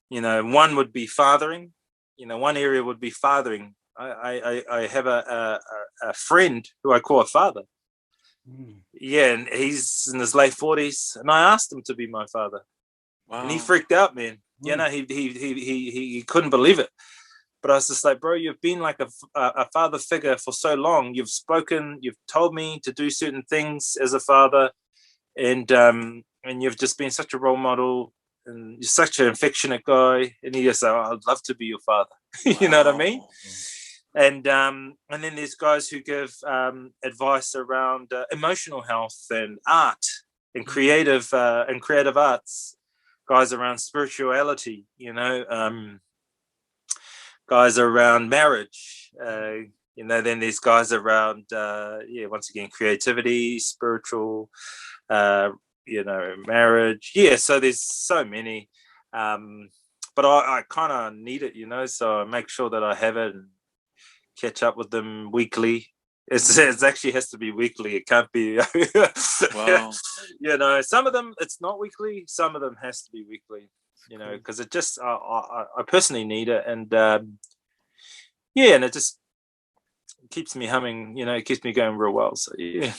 would be fathering. One area would be fathering. I have a friend who I call a father. Yeah, and he's in his late 40s, and I asked him to be my father. Wow. And he freaked out, man. He couldn't believe it. But I was just like, bro, you've been like a father figure for so long. You've spoken, you've told me to do certain things as a father, and you've just been such a role model, and you're such an affectionate guy. And he just said, I'd love to be your father. You know what I mean? And then there's guys who give advice around emotional health and art and creative arts. Guys around spirituality, guys around marriage, then there's guys around, once again, creativity, spiritual, marriage. Yeah, so there's so many. But I kind of need it, so I make sure that I have it and catch up with them weekly. It actually has to be weekly. It can't be. Wow. Some of them it's not weekly. Some of them has to be weekly. Because it just I personally need it, and and it just keeps me humming. It keeps me going real well. So yeah.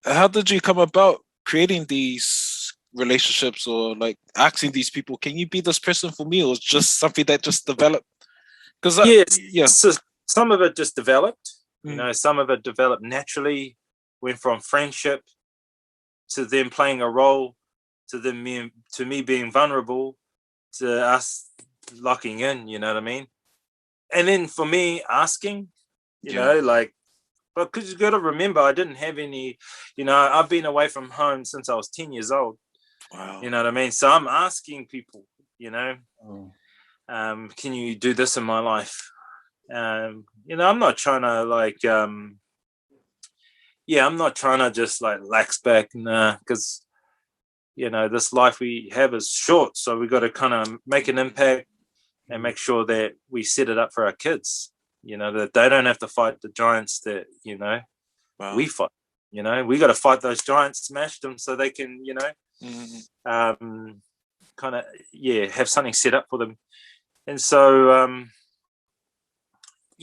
How did you come about creating these relationships, or like asking these people, can you be this person for me, or just something that just developed? Because so some of it just developed. Some of it developed naturally, went from friendship to them playing a role, to me being vulnerable, to us locking in, you know what I mean? And then for me asking, but because you got to remember, I didn't have any, I've been away from home since I was 10 years old. Wow. You know what I mean? So I'm asking people, can you do this in my life? I'm not trying to I'm not trying to just lax back, because this life we have is short, so we got to kind of make an impact and make sure that we set it up for our kids, that they don't have to fight the giants that wow. we fight. We got to fight those giants, smash them, so they can kind of have something set up for them. And so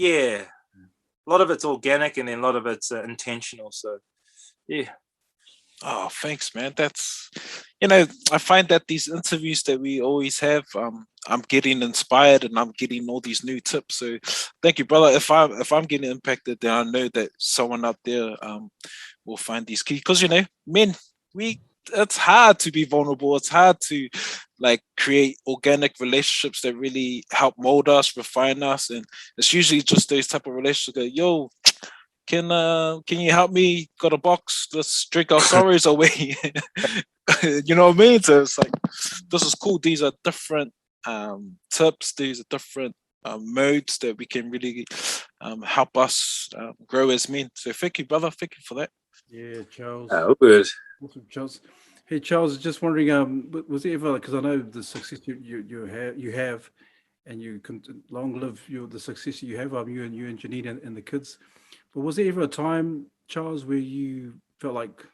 a lot of it's organic, and then a lot of it's intentional. So, yeah. Oh, thanks, man. That's, I find that these interviews that we always have, I'm getting inspired and I'm getting all these new tips. So, thank you, brother. If I'm getting impacted, then I know that someone out there will find these keys. Because men, it's hard to be vulnerable. It's hard to create organic relationships that really help mold us, refine us, and it's usually just those type of relationships that, yo, can you help me? Got a box? Let's drink our sorrows away. You know what I mean? So it's this is cool. These are different tips. These are different modes that we can really help us grow as men. So thank you, brother. Thank you for that. Yeah, Charles. Oh, good. Awesome, Charles. Hey, Charles, just wondering, was it ever, because I know the success you have, and you can long live the success you have, you and Janine and the kids. But was there ever a time, Charles, where you felt like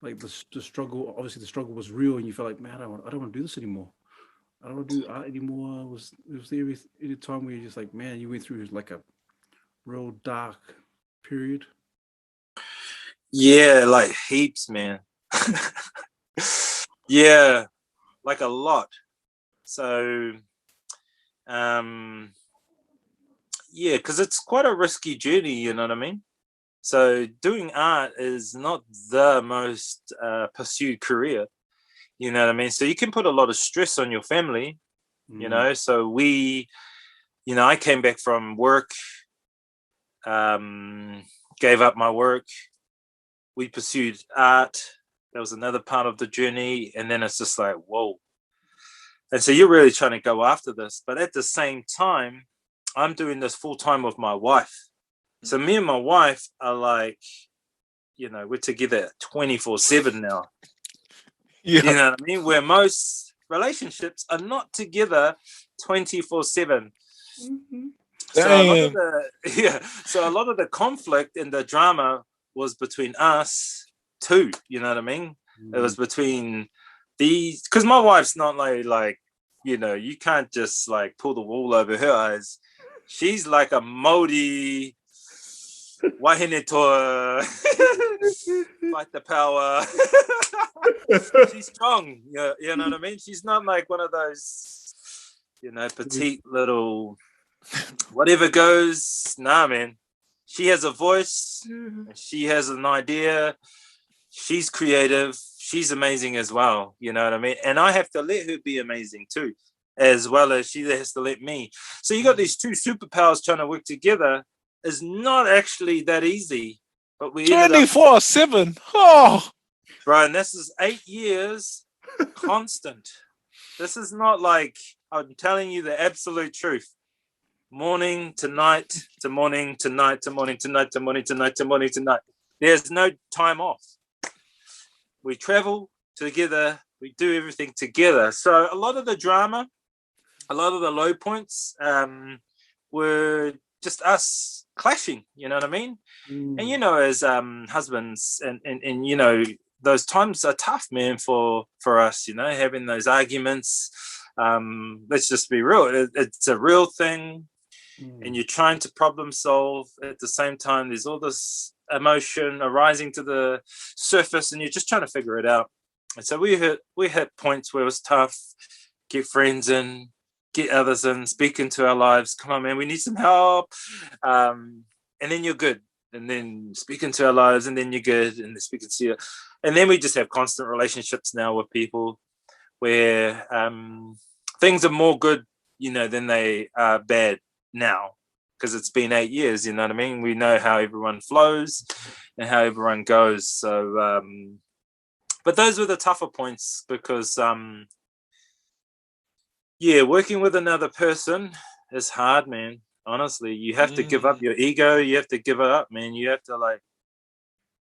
the struggle? Obviously, the struggle was real, and you felt like, man, I don't want to do this anymore. I don't want to do art anymore. Was there any time where you're just like, man, you went through like a real dark period? Yeah, like heaps, man. Yeah, like a lot. So, because it's quite a risky journey, you know what I mean? So doing art is not the most pursued career, you know what I mean? So you can put a lot of stress on your family, so I came back from work, gave up my work. We pursued art. That was another part of the journey. And then it's just like, whoa. And so you're really trying to go after this. But at the same time, I'm doing this full time with my wife. So me and my wife are we're together 24/7 now. Yeah. You know what I mean? Where most relationships are not together 24/7. Mm-hmm. So a lot of the conflict and the drama was between us two, you know what I mean? It was between these, because my wife's not like, you know, you can't just like pull the wool over her eyes. She's like a Maori wahine toa, fight the power. She's strong, you know what I mean? She's not like one of those, you know, petite little whatever goes. Nah, man. She has a voice. She has an idea. She's creative. She's amazing as well. You know what I mean? And I have to let her be amazing too, as well as she has to let me. So you got these two superpowers trying to work together. Is not actually that easy. But we 24/7. Oh, bro, and this is 8 years constant. This is not like, I'm telling you the absolute truth. Morning to night to morning to night to morning to night to morning to night to morning to night. There's no time off. We travel together. We do everything together. So a lot of the drama, a lot of the low points were just us clashing. You know what I mean? And you know, as husbands, and you know, those times are tough, man, for us. You know, having those arguments. Let's just be real. It's a real thing. And you're trying to problem solve at the same time. There's all this emotion arising to the surface, and you're just trying to figure it out. And so we hit points where it was tough. Get friends in, get others in, speak into our lives. Come on, man, we need some help. And then you're good. And then speak into our lives, and then you're good. And then speak into you. And then we just have constant relationships now with people where things are more good, you know, than they are bad now, because it's been 8 years. You know what I mean? We know how everyone flows and how everyone goes. So but those were the tougher points, because yeah, working with another person is hard, man. Honestly, you have to give up your ego. You have to give it up, man. You have to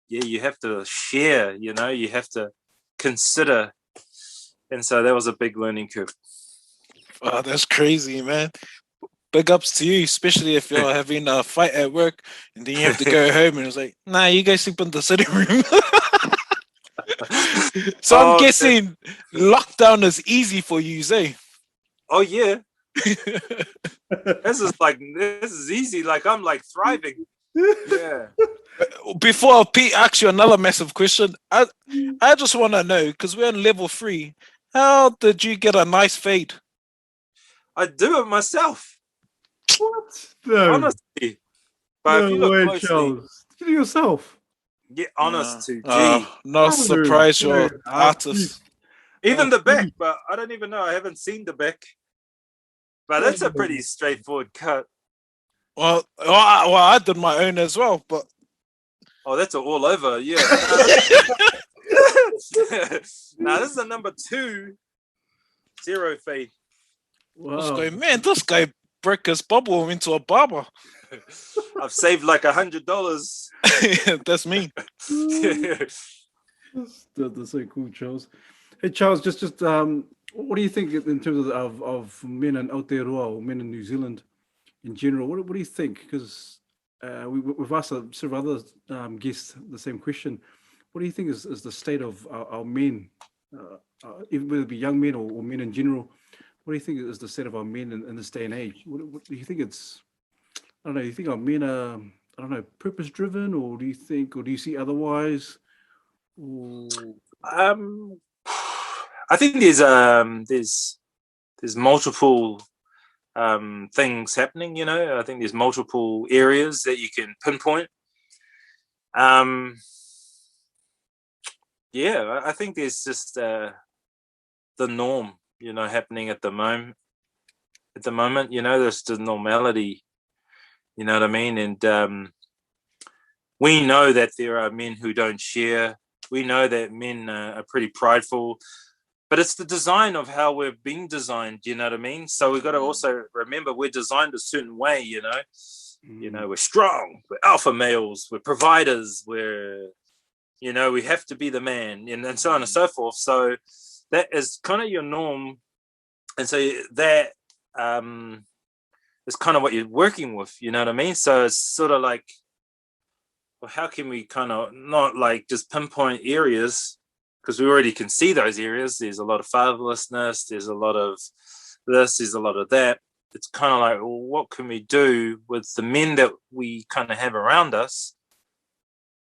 you have to share, you know, you have to consider. And so that was a big learning curve. Oh, that's crazy, man. Big ups to you, especially if you're having a fight at work and then you have to go home and it's like, nah, you guys sleep in the sitting room. So I'm guessing lockdown is easy for you, Zay. Oh yeah. This is easy. Like, I'm like thriving. Yeah. Before Pete asks you another massive question, I just want to know, because we're on level 3, how did you get a nice fade? I do it myself. What? No. Honestly. But if you look closely, Charles. Did you yourself? Get honest to G. No surprise, you're artist. Even the back, but I don't even know. I haven't seen the back. But that's a pretty straightforward cut. Well, I did my own as well, but that's all over, yeah. Now this is a number 2 0 fade. Wow. This guy broke his bubble into a barber. I've saved like $100. That's me. That's so cool, Charles. Hey, Charles, just what do you think in terms of men in Aotearoa, or men in New Zealand in general? What do you think? Because we've asked several other guests the same question. What do you think is the state of our men, even whether it be young men or men in general? What do you think is the state of our men in this day and age? What do you think it's? I don't know. Do you think our men are, I don't know, purpose driven, or do you see otherwise? Or... I think there's multiple things happening. You know, I think there's multiple areas that you can pinpoint. Yeah, I think there's just the norm, you know, happening at the moment. You know, there's the normality. You know what I mean? And we know that there are men who don't share. We know that men are pretty prideful, but it's the design of how we're being designed. You know what I mean? So we've got to also remember we're designed a certain way. You know, you know, we're strong, we're alpha males, we're providers, you know, we have to be the man, and so on and so forth. So that is kind of your norm, and so that is kind of what you're working with. You know what I mean? So it's sort of like, how can we kind of not like just pinpoint areas, because we already can see those areas. There's a lot of fatherlessness, there's a lot of this, there's a lot of that. It's kind of like, well, what can we do with the men that we kind of have around us?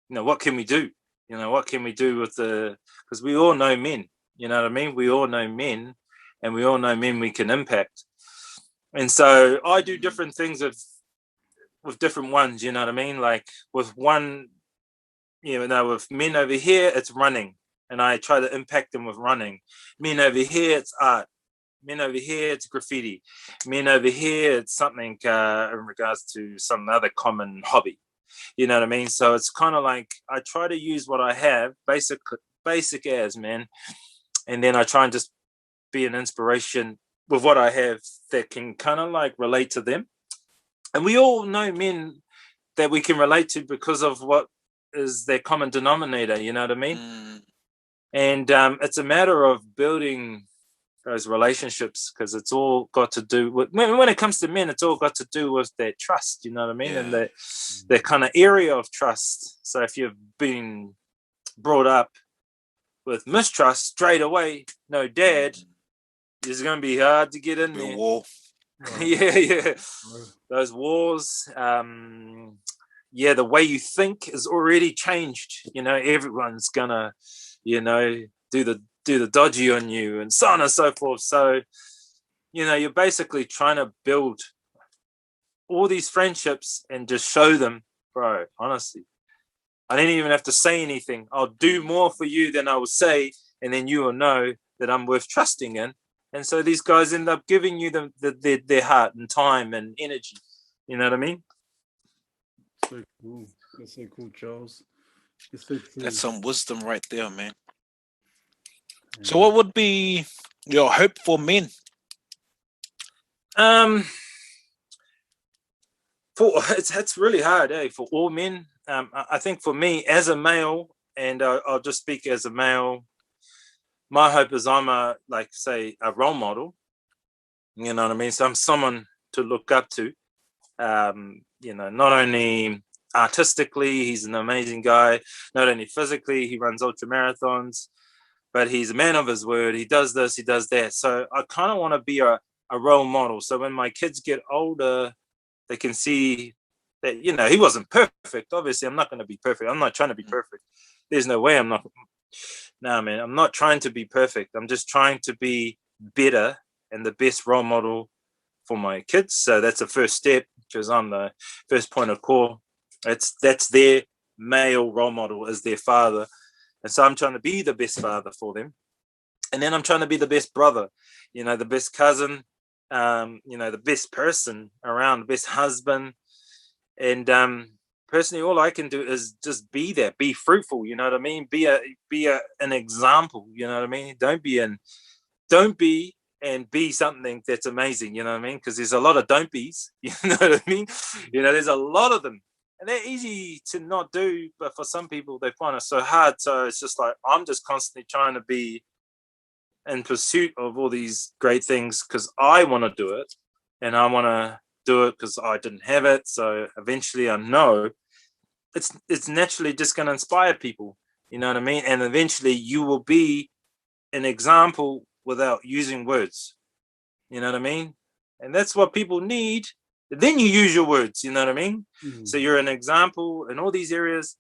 What can we do? What can we do with because we all know men, you know what I mean? We all know men, and we all know men we can impact. And so I do different things with different ones, you know what I mean? Like with one, with men over here, it's running, and I try to impact them with running. Men over here, it's art. Men over here, it's graffiti. Men over here, it's something in regards to some other common hobby. You know what I mean? So it's kind of like I try to use what I have, basic as, man, and then I try and just be an inspiration with what I have that can kind of like relate to them. And we all know men that we can relate to because of what is their common denominator, you know what I mean? And it's a matter of building those relationships, because it's all got to do with, when it comes to men, it's all got to do with their trust, you know what I mean? Yeah. And that kind of area of trust. So if you've been brought up with mistrust straight away, no dad, it's going to be hard to get in there. Wall. Yeah. Those walls. The way you think is already changed. Everyone's gonna, do the dodgy on you, and so on and so forth. So, you're basically trying to build all these friendships and just show them, bro, honestly, I didn't even have to say anything. I'll do more for you than I will say, and then you will know that I'm worth trusting in. And so these guys end up giving you their heart and time and energy. You know what I mean? So cool. That's so cool, Charles. It's so true. That's some wisdom right there, man. So what would be your hope for men? It's really hard, for all men. I think for me as a male, and I'll just speak as a male, my hope is I'm a role model. You know what I mean? So I'm someone to look up to. Not only artistically, he's an amazing guy. Not only physically, he runs ultra marathons, but he's a man of his word. He does this, he does that. So I kind of want to be a role model. So when my kids get older, they can see that, he wasn't perfect. Obviously, I'm not going to be perfect. I'm not trying to be perfect. There's no way I'm not. No, man, I'm not trying to be perfect. I'm just trying to be better and the best role model for my kids. So that's the first step, because I'm the first point of call. That's their male role model, is their father. And so I'm trying to be the best father for them. And then I'm trying to be the best brother, the best cousin, the best person around, the best husband. And personally, all I can do is just be that, be fruitful, you know what I mean? Be an example, you know what I mean? Don't be and be something that's amazing, you know what I mean? Because there's a lot of don't be's, you know what I mean? There's a lot of them. And they're easy to not do, but for some people, they find it so hard. So it's just like, I'm just constantly trying to be in pursuit of all these great things, because I want to do it, and I want to do it because I didn't have it. So eventually I know it's naturally just going to inspire people, you know what I mean? And eventually you will be an example without using words, you know what I mean? And that's what people need. Then you use your words, you know what I mean? So you're an example in all these areas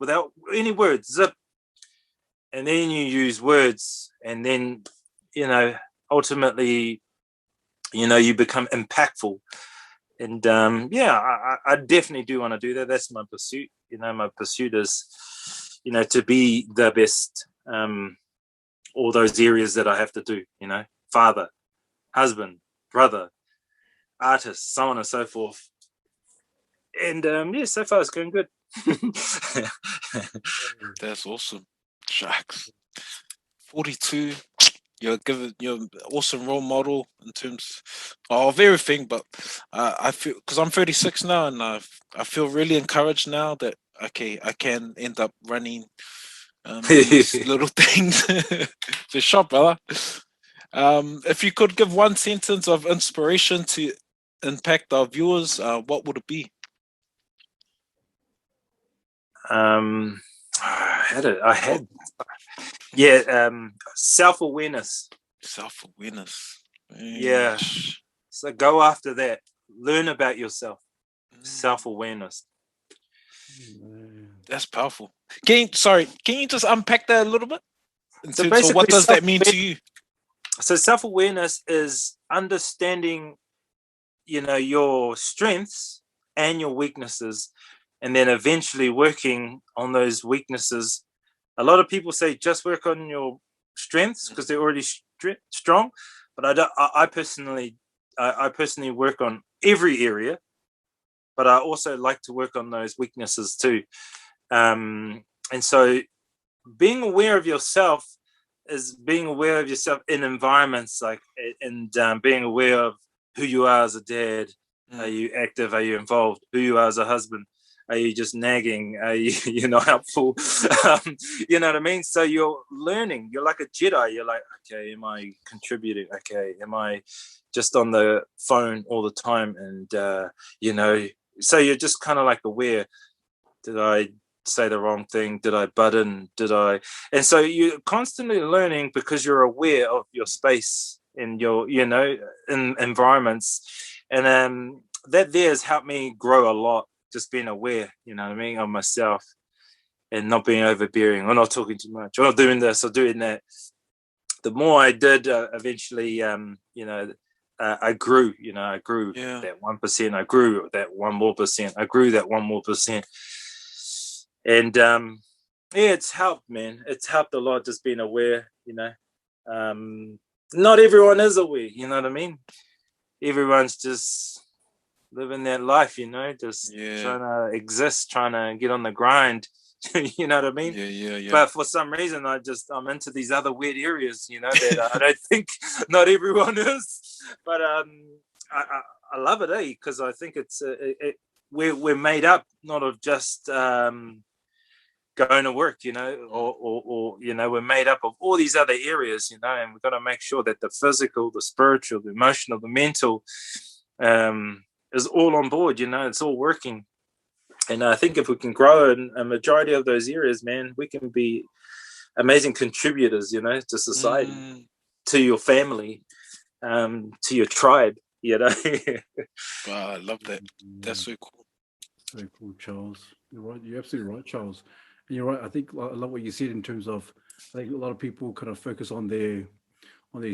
without any words, zip. And then you use words, and then, ultimately, you become impactful. And I definitely do want to do that. That's my pursuit. My pursuit is, to be the best, all those areas that I have to do, father, husband, brother, artist, so on and so forth. And so far it's going good. That's awesome. Shucks. 42. You're an awesome role model in terms of everything, but I feel, because I'm 36 now, and I feel really encouraged now that I can end up running these little things. For sure, brother. If you could give one sentence of inspiration to impact our viewers, what would it be? I had, yeah, self-awareness. Self-awareness. Yeah. So go after that. Learn about yourself. Self-awareness. That's powerful. Can you just unpack that a little bit? So So what basically, does that mean to you? So self-awareness is understanding, your strengths and your weaknesses, and then eventually working on those weaknesses. A lot of people say just work on your strengths because they're already strong, but I don't. I personally work on every area, but I also like to work on those weaknesses too. And so, being aware of yourself is being aware of yourself in environments and being aware of who you are as a dad. Are you active? Are you involved? Who you are as a husband? Are you just nagging? Are you, helpful? You know what I mean? So you're learning. You're like a Jedi. You're like, okay, am I contributing? Okay, am I just on the phone all the time? And, so you're just kind of like aware. Did I say the wrong thing? Did I butt in? And so you're constantly learning because you're aware of your space and your, in environments. And that there has helped me grow a lot, just being aware, of myself and not being overbearing or not talking too much or not doing this or doing that. The more I did, eventually, I grew, I grew that 1%. I grew that 1 more percent. I grew that 1 more percent. And it's helped, man. It's helped a lot just being aware, not everyone is aware, you know what I mean? Everyone's just living that life, just trying to exist, trying to get on the grind. You know what I mean? Yeah. But for some reason, I'm into these other weird areas, that I don't think not everyone is. But I love it, because I think it's we're made up not of just going to work, or we're made up of all these other areas, and we've got to make sure that the physical, the spiritual, the emotional, the mental is all on board, it's all working. And I think if we can grow in a majority of those areas, man, we can be amazing contributors, to society, to your family, to your tribe, Wow, I love that. That's so cool. So cool, Charles. You're right. You're absolutely right, Charles. And you're right. I think I love what you said in terms of, I think a lot of people kind of focus on their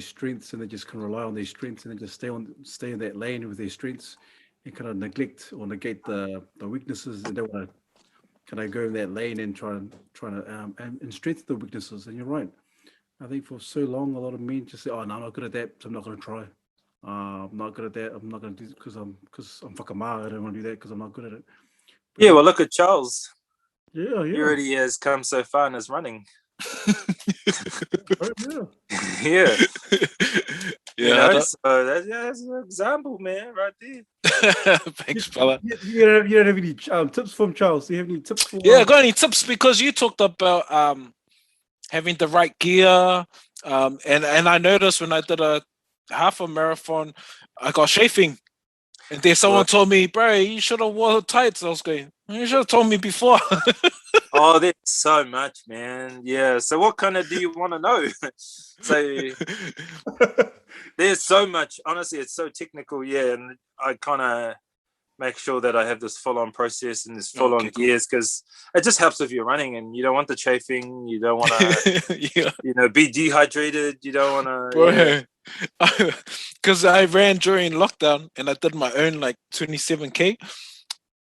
strengths, and they just kind of rely on their strengths, and then just stay in that lane with their strengths, and kind of neglect or negate the weaknesses. They don't want to kind of go in that lane and try to and strengthen the weaknesses. And you're right. I think for so long, a lot of men just say, "Oh no, I'm not good at that, so I'm not going to try. I'm not good at that. I'm not going to do because I'm fucking mad. I don't want to do that because I'm not good at it." But Yeah, well, look at Charles. yeah, He yeah, already has come so far in his running. right, yeah. Yeah. Yeah, So that's an example, man, right there. thanks, fella. You don't have any tips from Charles? Do you have any tips for? Yeah, got any tips? Because you talked about having the right gear, and I noticed when I did a half a marathon, I got chafing, and then someone Well, told me, "Bro, you should have wore tights." I was going, "You should have told me before." oh, there's so much, man. Yeah. So what kind of do you want to know? So there's so much. Honestly, it's so technical. Yeah, and I kind of make sure that I have this full-on process and this full-on Okay, cool. gears because it just helps if you're running and you don't want the chafing. You don't want to, Yeah, be dehydrated. You don't want to. Yeah. bro. Because I ran during lockdown and I did my own like 27K,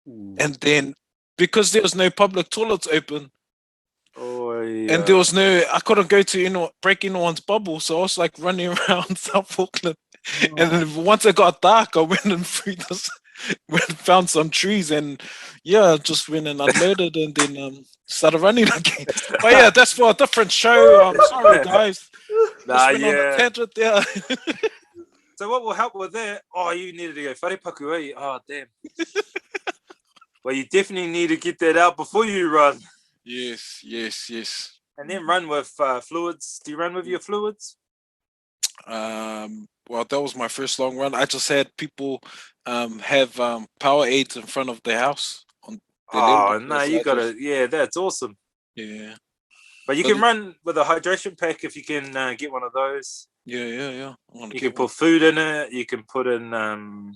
Ooh. and then because there was no public toilets open, Oh and there yeah. was no, I couldn't go to break anyone's bubble, so I was like running around South Auckland. And Oh, then once it got dark, I went and through this, found some trees, and yeah, just went and unloaded, and then started running again. But yeah, that's for a different show. I'm sorry, guys. Just Nah, went on a yeah. tangent there. So what will help with that? Oh, you needed to go wharepaku, eh? Oh, damn. Well, you definitely need to get that out before you run. Yes. And then run with fluids. Do you run with your fluids? Well, that was my first long run. I just had people have power aids in front of their house The little Oh bit no, less you got hydration. to. Yeah, that's awesome. Yeah. But you But can run with a hydration pack if you can get one of those. yeah. I want to You get can one. put food in it. You can put in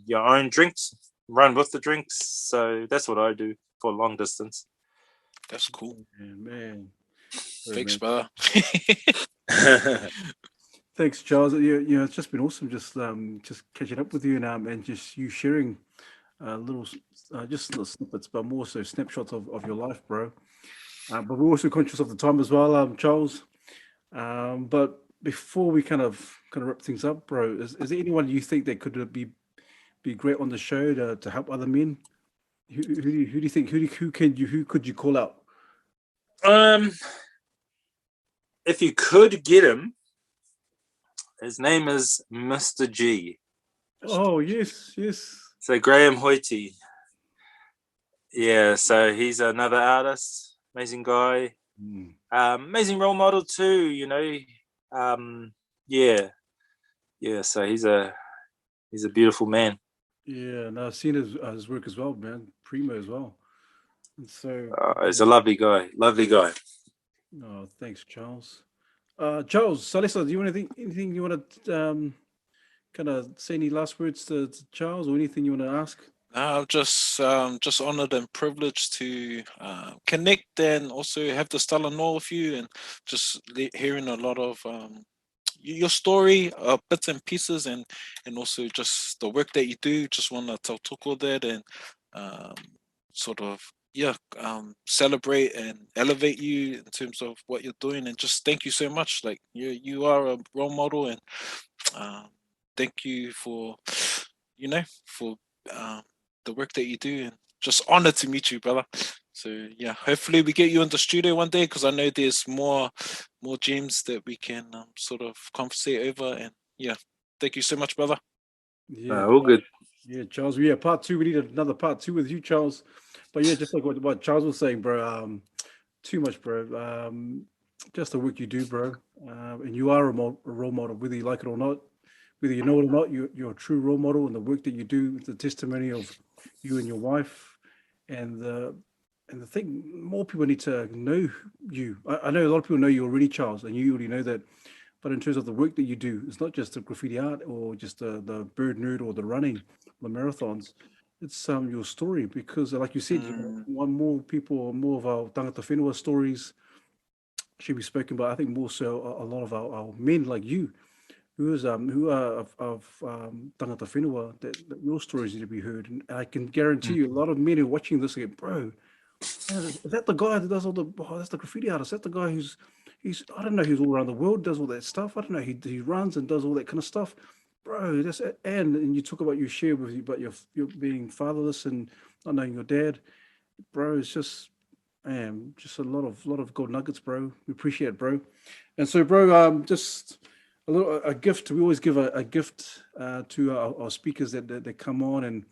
your own drinks. Run with the drinks. So that's what I do for long distance. That's cool. Man. Thanks, Man. brother. Thanks, Charles. It's just been awesome just catching up with you and just you sharing little just little snippets, but more so snapshots of your life, bro. But we're also conscious of the time as well, Charles. But before we kind of wrap things up, bro, is there anyone you think that could be great on the show to help other men? Who do you think who could you call out? If you could get him, his name is Mr. G. Oh yes. So Graham Hoyte. Yeah, so he's another artist, amazing guy, amazing role model too. Yeah. So he's a beautiful man. Yeah, and I've seen his work as well, man. Primo as well. And so He's a lovely guy. oh, thanks, Charles. Charles, Salisa, do you want anything you want to kind of say any last words to Charles or anything you want to ask? I'm just honored and privileged to connect and also have the style know with you, and just hearing a lot of your story, bits and pieces, and also just the work that you do. Just want to talk all that and sort of celebrate and elevate you in terms of what you're doing, and just thank you so much. Like you are a role model, and thank you for for the work that you do, and just honored to meet you, brother. So yeah, hopefully we get you in the studio one day, because I know there's more gems that we can sort of conversate over. And yeah, thank you so much, brother. Yeah, All good. yeah, Charles. Yeah, part two. We need another part two with you, Charles. But yeah, just like what Charles was saying, bro. Too much, bro. Just the work you do, bro. And you are a role model, whether you like it or not. Whether you know it or not, you're a true role model, and the work that you do is the testimony of you and your wife. And the thing, more people need to know you. I know a lot of people know you already, Charles, and you already know that. But in terms of the work that you do, it's not just the graffiti art or just the bird nerd or the running, the marathons. It's your story, because, like you said, you want more people, or more of our tangata whenua stories should be spoken about. I think more so a lot of our men like you, who are of tangata whenua, that your stories need to be heard. And I can guarantee you, a lot of men who are watching this, again, bro, man, is that the guy that does all the? Oh, that's the graffiti artist. That's the guy he's. I don't know. He's all around the world, does all that stuff. I don't know. He runs and does all that kind of stuff, bro. That's it. And you talk about you share with you, but you're being fatherless and not knowing your dad, bro. It's just, man, just a lot of gold nuggets, bro. We appreciate it, bro. And so, bro, just a gift. We always give a gift to our speakers that come on, and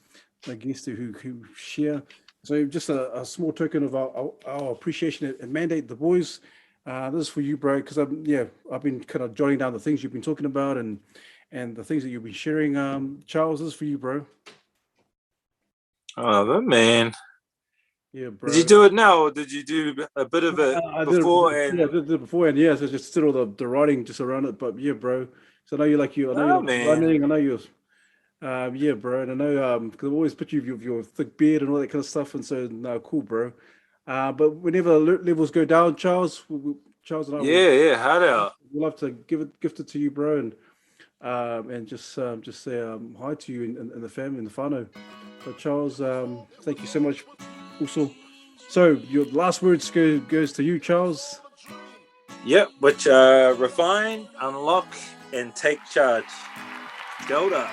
the guests who share. So just a small token of our appreciation and mandate, the boys. This is for you, bro, because I've been kind of jotting down the things you've been talking about and the things that you've been sharing. Charles, this is for you, bro. Oh, man. Yeah, bro. Did you do it now, or did you do a bit of it I before? did it before, and yeah, so just did all the writing just around it. But yeah, bro. So I know you like man. running. I know you're. Yeah, bro, and I know because I've always pictured you with your thick beard and all that kind of stuff, and so no, cool, bro. But whenever levels go down, Charles, Charles and I Yeah, hard out. we'll love to gift it to you, bro, and just say hi to you and the family and the whānau. But Charles, thank you so much. Also, so your last words goes to you, Charles. Yep, which refine, unlock, and take charge. Go up.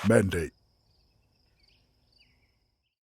Mandate.